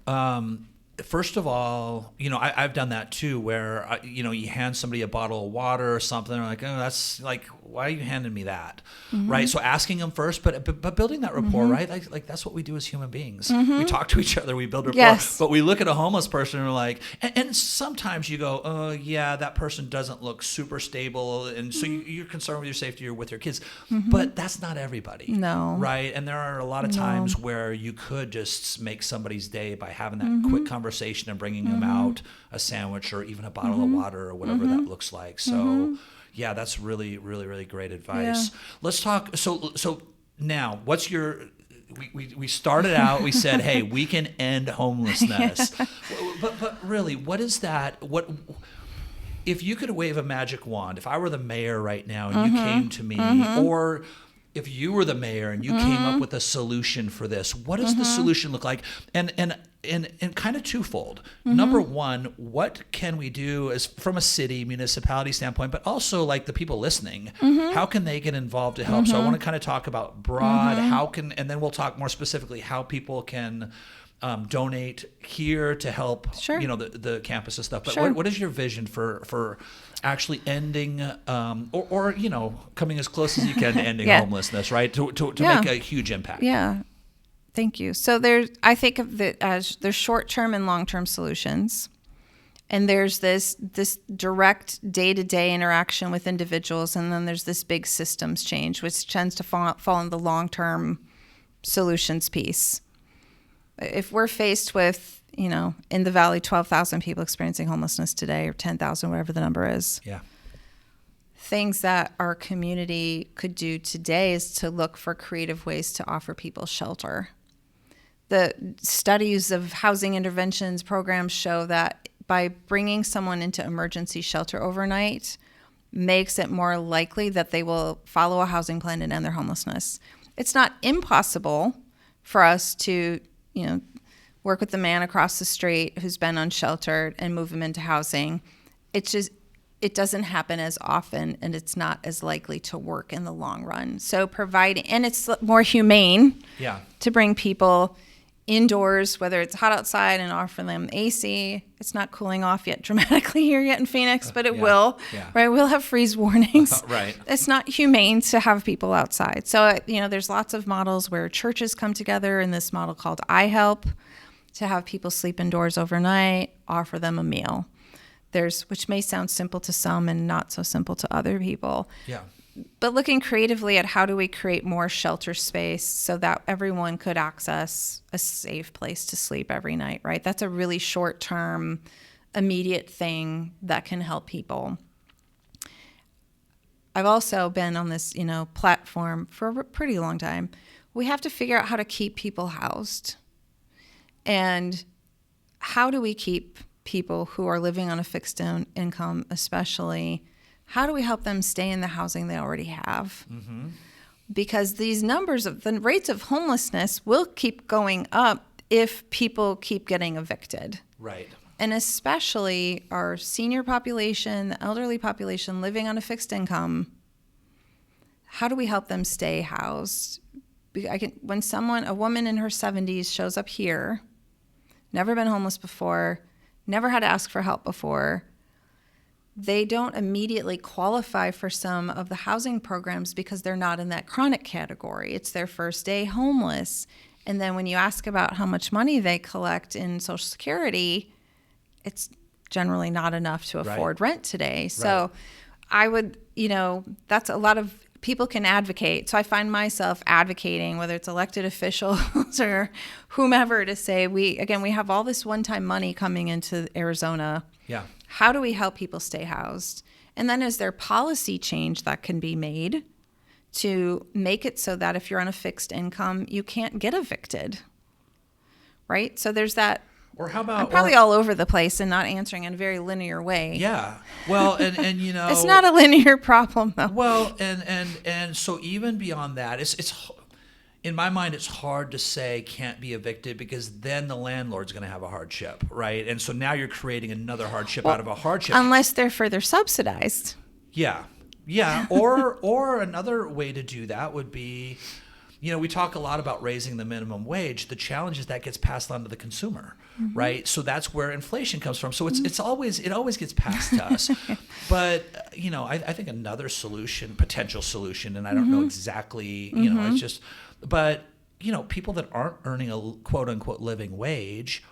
First of all, I've done that too, where, you hand somebody a bottle of water or something, or like, oh, that's like, why are you handing me that? Right. So asking them first, but building that rapport, right? Like that's what we do as human beings. We talk to each other, we build rapport, but we look at a homeless person and we're like, and sometimes you go, oh yeah, that person doesn't look super stable. And so you're concerned with your safety or with your kids, but that's not everybody. No. Right. And there are a lot of times where you could just make somebody's day by having that quick conversation and bringing them out a sandwich or even a bottle of water or whatever that looks like. So yeah, that's really, really, really great advice. Let's talk. So now what's your, we started out, we said, hey, we can end homelessness, but really, what is that? If you could wave a magic wand, if I were the mayor right now and you came to me, or if you were the mayor and you came up with a solution for this, what does the solution look like? And kind of twofold. Number one, what can we do as from a city, municipality standpoint, but also like the people listening, how can they get involved to help? So I want to kind of talk about broad, and then we'll talk more specifically how people can donate here to help, the campus and stuff. But what is your vision for actually ending, or coming as close as you can to ending homelessness, right? To make a huge impact. Yeah. Thank you. So I think of it as there's short-term and long-term solutions. And there's this direct day-to-day interaction with individuals. And then there's this big systems change, which tends to fall in the long-term solutions piece. If we're faced with, in the Valley, 12,000 people experiencing homelessness today, or 10,000, whatever the number is. Yeah. Things that our community could do today is to look for creative ways to offer people shelter. The studies of housing interventions programs show that by bringing someone into emergency shelter overnight makes it more likely that they will follow a housing plan and end their homelessness. It's not impossible for us to, work with the man across the street who's been unsheltered and move him into housing it doesn't happen as often, and it's not as likely to work in the long run. So providing, and it's more humane to bring people indoors, whether it's hot outside, and offer them AC. It's not cooling off yet dramatically here yet in Phoenix, but it will, right? We'll have freeze warnings. Right. It's not humane to have people outside. So, there's lots of models where churches come together in this model called I Help to have people sleep indoors overnight, offer them a meal. Which may sound simple to some and not so simple to other people. Yeah. But looking creatively at how do we create more shelter space so that everyone could access a safe place to sleep every night, right? That's a really short-term, immediate thing that can help people. I've also been on this, platform for a pretty long time. We have to figure out how to keep people housed. And how do we keep people who are living on a fixed income, especially, how do we help them stay in the housing they already have? Mm-hmm. Because these numbers of the rates of homelessness will keep going up if people keep getting evicted. Right. And especially our senior population, the elderly population living on a fixed income, how do we help them stay housed? When a woman in her 70s shows up here, never been homeless before, never had to ask for help before, they don't immediately qualify for some of the housing programs because they're not in that chronic category. It's their first day homeless. And then when you ask about how much money they collect in Social Security, it's generally not enough to afford rent today. So I would, that's a lot of people can advocate. So I find myself advocating, whether it's elected officials or whomever, to say, we have all this one-time money coming into Arizona. Yeah. How do we help people stay housed? And then is there policy change that can be made to make it so that if you're on a fixed income, you can't get evicted, right? So there's that. Or how about... I'm probably all over the place and not answering in a very linear way. Yeah. Well, and it's not a linear problem, though. Well, and so even beyond that, it's in my mind, it's hard to say can't be evicted, because then the landlord's going to have a hardship, right? And so now you're creating another hardship out of a hardship. Unless they're further subsidized. Yeah. Yeah. Or another way to do that would be, we talk a lot about raising the minimum wage. The challenge is that gets passed on to the consumer, right? So that's where inflation comes from. So it always gets passed to us. But, I think another potential solution, and I don't know exactly, it's just, but, people that aren't earning a quote unquote living wage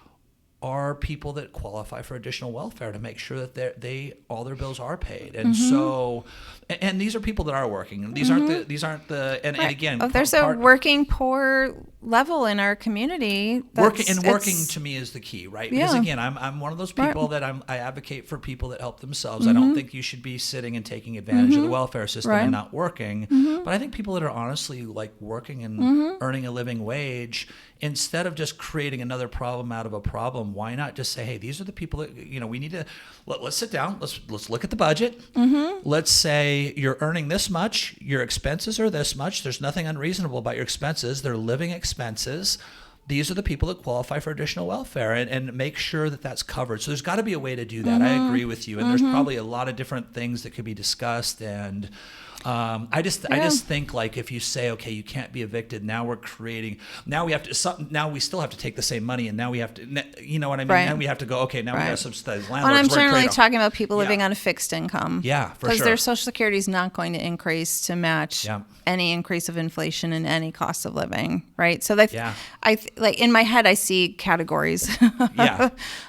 are people that qualify for additional welfare to make sure that all their bills are paid. And so, and these are people that are working. These aren't the, and again, there's a working poor level in our community. Working to me is the key, right? Because again, I'm one of those people that I advocate for people that help themselves. I don't think you should be sitting and taking advantage of the welfare system and not working. But I think people that are honestly working and earning a living wage, instead of just creating another problem out of a problem, why not just say, hey, these are the people that, we need to, let's sit down, let's look at the budget. Let's say you're earning this much, your expenses are this much, there's nothing unreasonable about your expenses, they're living expenses. These are the people that qualify for additional welfare, and make sure that that's covered. So there's got to be a way to do that. I agree with you. And there's probably a lot of different things that could be discussed. And I just think, if you say, okay, you can't be evicted, now we still have to take the same money, and now we have to, you know what I mean? Now we have to go, okay, now we got to subsidize landlords. Well, I'm generally talking about people living on a fixed income. Yeah, for sure. Because their Social Security is not going to increase to match any increase of inflation in any cost of living, right? So in my head, I see categories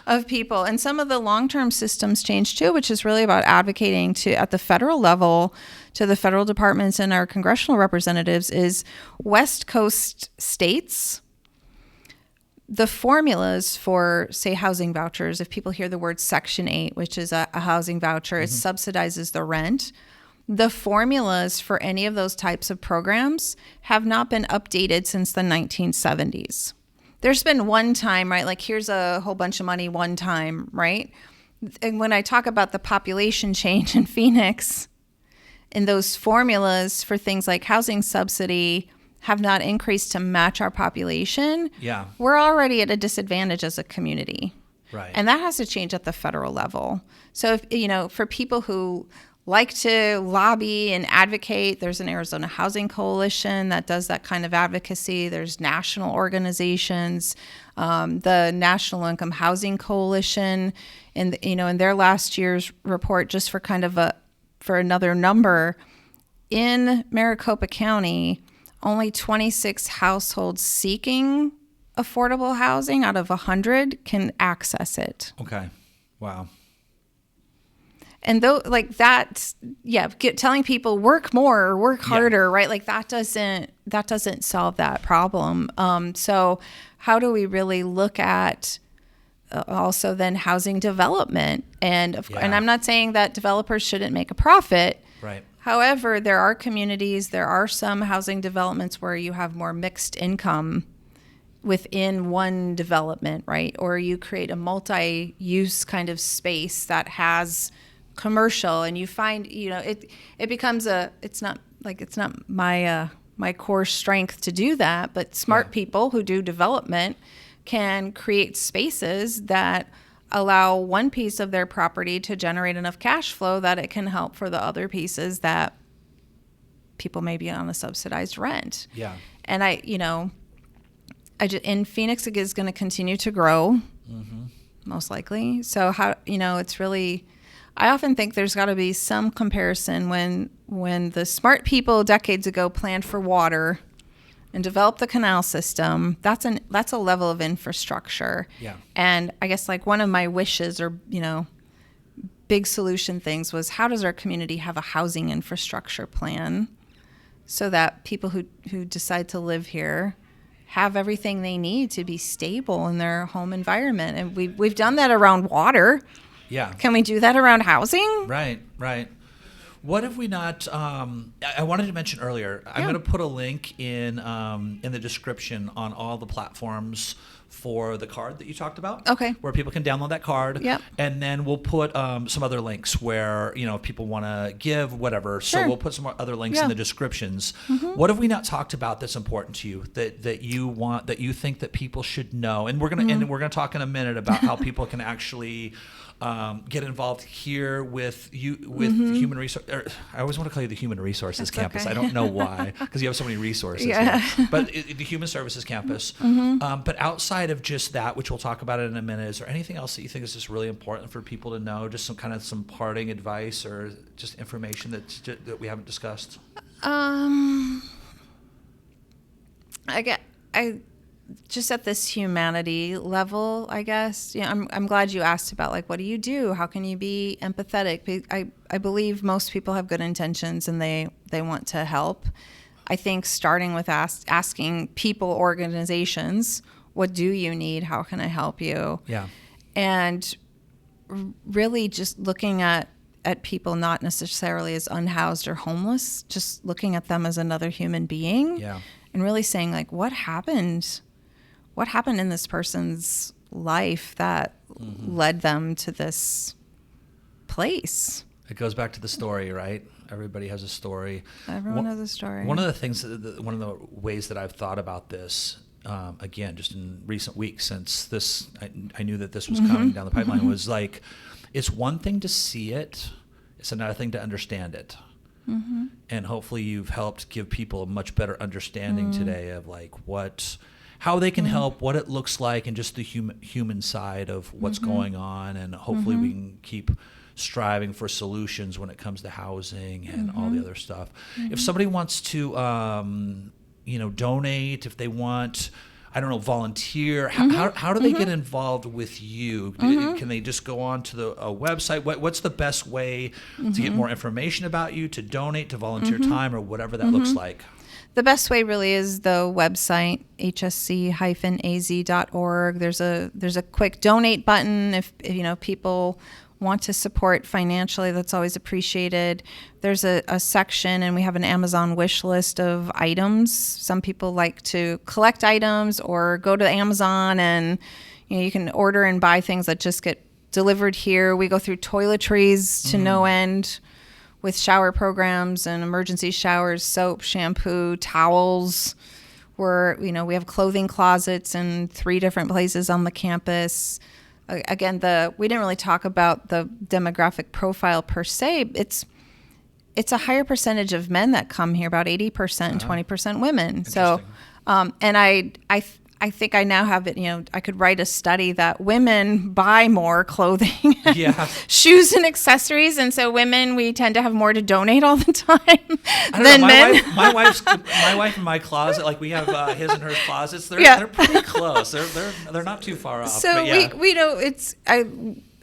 of people. And some of the long-term systems change too, which is really about advocating at the federal level to the federal departments and our congressional representatives is West Coast states. The formulas for, say, housing vouchers, if people hear the word Section 8, which is a housing voucher, it subsidizes the rent. The formulas for any of those types of programs have not been updated since the 1970s. There's been one time, right? Here's a whole bunch of money one time, right? And when I talk about the population change in Phoenix, and those formulas for things like housing subsidy have not increased to match our population, we're already at a disadvantage as a community. Right. And that has to change at the federal level. So, if, for people who like to lobby and advocate, there's an Arizona Housing Coalition that does that kind of advocacy. There's national organizations, the National Income Housing Coalition, in their last year's report, just for kind of for another number, in Maricopa County, only 26 households seeking affordable housing out of 100 can access it. Okay. Wow. And though, like that, telling people work more or work harder, right? Like that doesn't solve that problem. So how do we really look at also then housing development? And I'm not saying that developers shouldn't make a profit. Right. However, there are communities, there are some housing developments where you have more mixed income within one development, right? Or you create a multi-use kind of space that has commercial, and you find, it becomes it's not my core strength to do that, but smart people who do development can create spaces that allow one piece of their property to generate enough cash flow that it can help for the other pieces that people may be on a subsidized rent. Yeah. And in Phoenix, it is going to continue to grow, most likely. So it's really, I often think there's got to be some comparison when the smart people decades ago planned for water and developed the canal system. That's a level of infrastructure. Yeah. And I guess like one of my wishes or big solution things was, how does our community have a housing infrastructure plan so that people who decide to live here have everything they need to be stable in their home environment? And we've done that around water. Yeah. Can we do that around housing? Right. What have we not? I wanted to mention earlier. I'm going to put a link in the description on all the platforms for the card that you talked about. Okay. Where people can download that card. Yep. And then we'll put some other links where if people want to give whatever. Sure. So we'll put some other links in the descriptions. What have we not talked about that's important to you that you think that people should know? And we're gonna talk in a minute about how people can actually get involved here with human resource. I always want to call you the Human Resources Campus. Okay. I don't know why, because you have so many resources. Yeah. Here. But the Human Services Campus. But outside of just that, which we'll talk about in a minute, is there anything else that you think is just really important for people to know? Just some parting advice or just information that we haven't discussed. Just at this humanity level, I guess, I'm glad you asked about like, what do you do? How can you be empathetic? I believe most people have good intentions and they want to help. I think starting with asking people, organizations, what do you need? How can I help you? Yeah. And really just looking at people not necessarily as unhoused or homeless, just looking at them as another human being. Yeah. And really saying like, what happened in this person's life that led them to this place? It goes back to the story, right? Everybody has a story. Everyone has a story. One of the things, one of the ways that I've thought about this, again, just in recent weeks since this, I knew that this was coming down the pipeline, was like, it's one thing to see it, it's another thing to understand it. And hopefully you've helped give people a much better understanding today of like how they can help, what it looks like, and just the human side of what's going on. And hopefully we can keep striving for solutions when it comes to housing and all the other stuff. If somebody wants to, donate, if they want, I don't know, volunteer, how do they get involved with you? Can they just go on to a website? What's the best way to get more information about you, to donate, to volunteer time, or whatever that looks like? The best way really is the website, hsc-az.org. There's a quick donate button if people want to support financially. That's always appreciated. There's a section, and we have an Amazon wish list of items. Some people like to collect items or go to Amazon, and you can order and buy things that just get delivered here. We go through toiletries to no end, with shower programs and emergency showers, soap, shampoo, towels. We have clothing closets in 3 different places on the campus. again, we didn't really talk about the demographic profile per se. It's a higher percentage of men that come here, about 80% and 20% women. So, and I think I now have it, I could write a study that women buy more clothing, shoes and accessories. And so women, we tend to have more to donate all the time than men. My wife and my closet, like we have his and her closets, they're pretty close. They're not too far off. So we know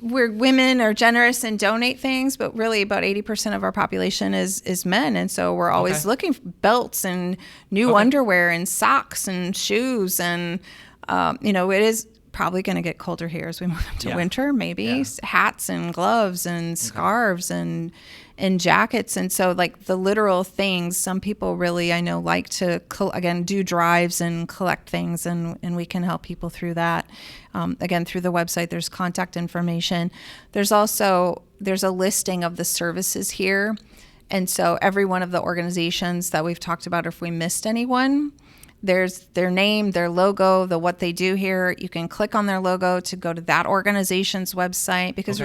we're women are generous and donate things, but really about 80% of our population is men. And so we're always looking for belts and new underwear and socks and shoes. And, it is probably going to get colder here as we move into winter, maybe hats and gloves and scarves and jackets. And so like the literal things, some people really, I know, like to, again, do drives and collect things, and we can help people through that. Again, through the website, there's contact information. There's a listing of the services here. And so every one of the organizations that we've talked about, if we missed anyone, there's their name, their logo, what they do here. You can click on their logo to go to that organization's website, because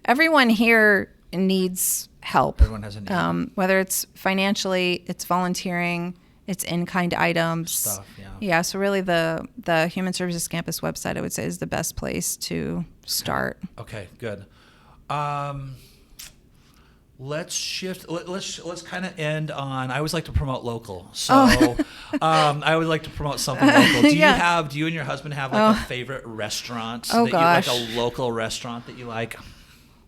everyone here needs help. Everyone has a need. Whether it's financially, it's volunteering, it's in-kind items. Stuff, yeah. So really the Human Services Campus website, I would say, is the best place to start. Okay, good. Let's shift. Let's kind of end on. I always like to promote local, so I would like to promote something local. Do you and your husband have like a favorite restaurant? Oh gosh, you like a local restaurant that you like?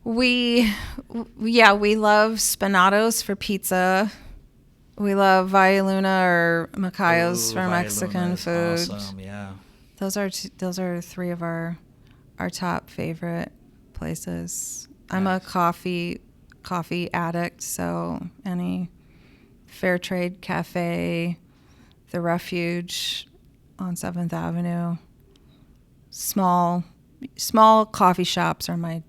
We love Spinato's for pizza. We love Via Luna or Macayo's for Mexican food. Awesome, yeah. Those are three of our top favorite places. I'm a coffee addict, so any fair trade cafe, the Refuge on 7th Avenue, small coffee shops are my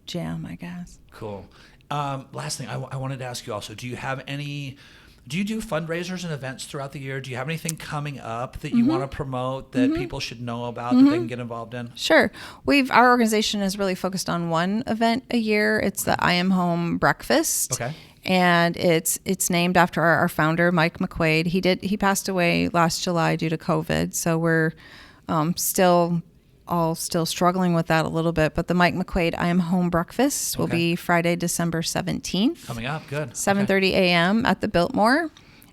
jam, I guess. Cool. Last thing, I wanted to ask you also, do you do fundraisers and events throughout the year? Do you have anything coming up that you want to promote that people should know about that they can get involved in? Sure. Our organization is really focused on one event a year. It's the I Am Home Breakfast. Okay. And it's named after our founder, Mike McQuaid. He passed away last July due to COVID. So we're still struggling with that a little bit, but the Mike McQuaid I Am Home Breakfast will be Friday, December 17th. Coming up, good. 7:30 a.m. at the Biltmore.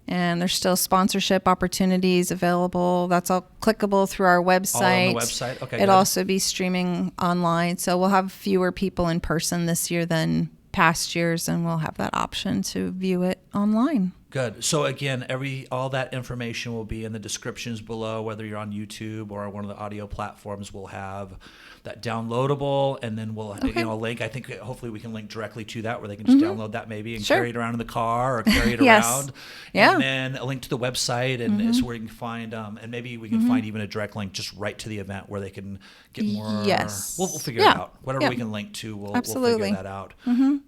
And there's still sponsorship opportunities available. That's all clickable through our website. All on the website? Okay, It'll also be streaming online. So we'll have fewer people in person this year than past years, and we'll have that option to view it online. Good. So again, all that information will be in the descriptions below, whether you're on YouTube or one of the audio platforms. We'll have that downloadable, and then we'll a link. I think hopefully we can link directly to that, where they can just download that maybe and carry it around in the car or carry it around. Yeah. And then a link to the website, and so where you can find and maybe we can find even a direct link just right to the event where they can get more. Yes. We'll figure it out. Whatever we can link to, we'll figure that out.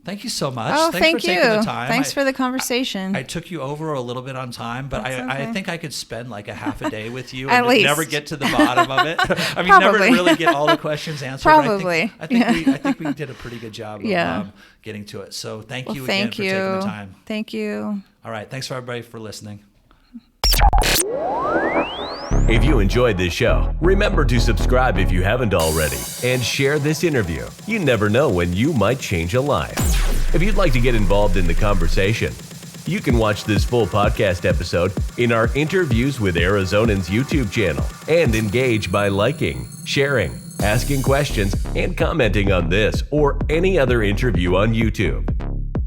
Thank you so much. Oh, Thanks for taking the time. Thanks for the conversation. I took you over a little bit on time, but I think I could spend like a half a day with you and and never get to the bottom of it. I mean, never really get all the questions answered. Probably. I think we did a pretty good job of getting to it. So thank you again for taking the time. Thank you. All right. Thanks for everybody for listening. If you enjoyed this show, remember to subscribe if you haven't already, and share this interview. You never know when you might change a life. If you'd like to get involved in the conversation, you can watch this full podcast episode in our Interviews with Arizonans YouTube channel and engage by liking, sharing, asking questions, and commenting on this or any other interview on YouTube.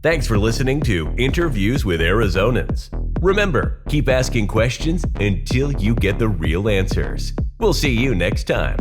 Thanks for listening to Interviews with Arizonans. Remember, keep asking questions until you get the real answers. We'll see you next time.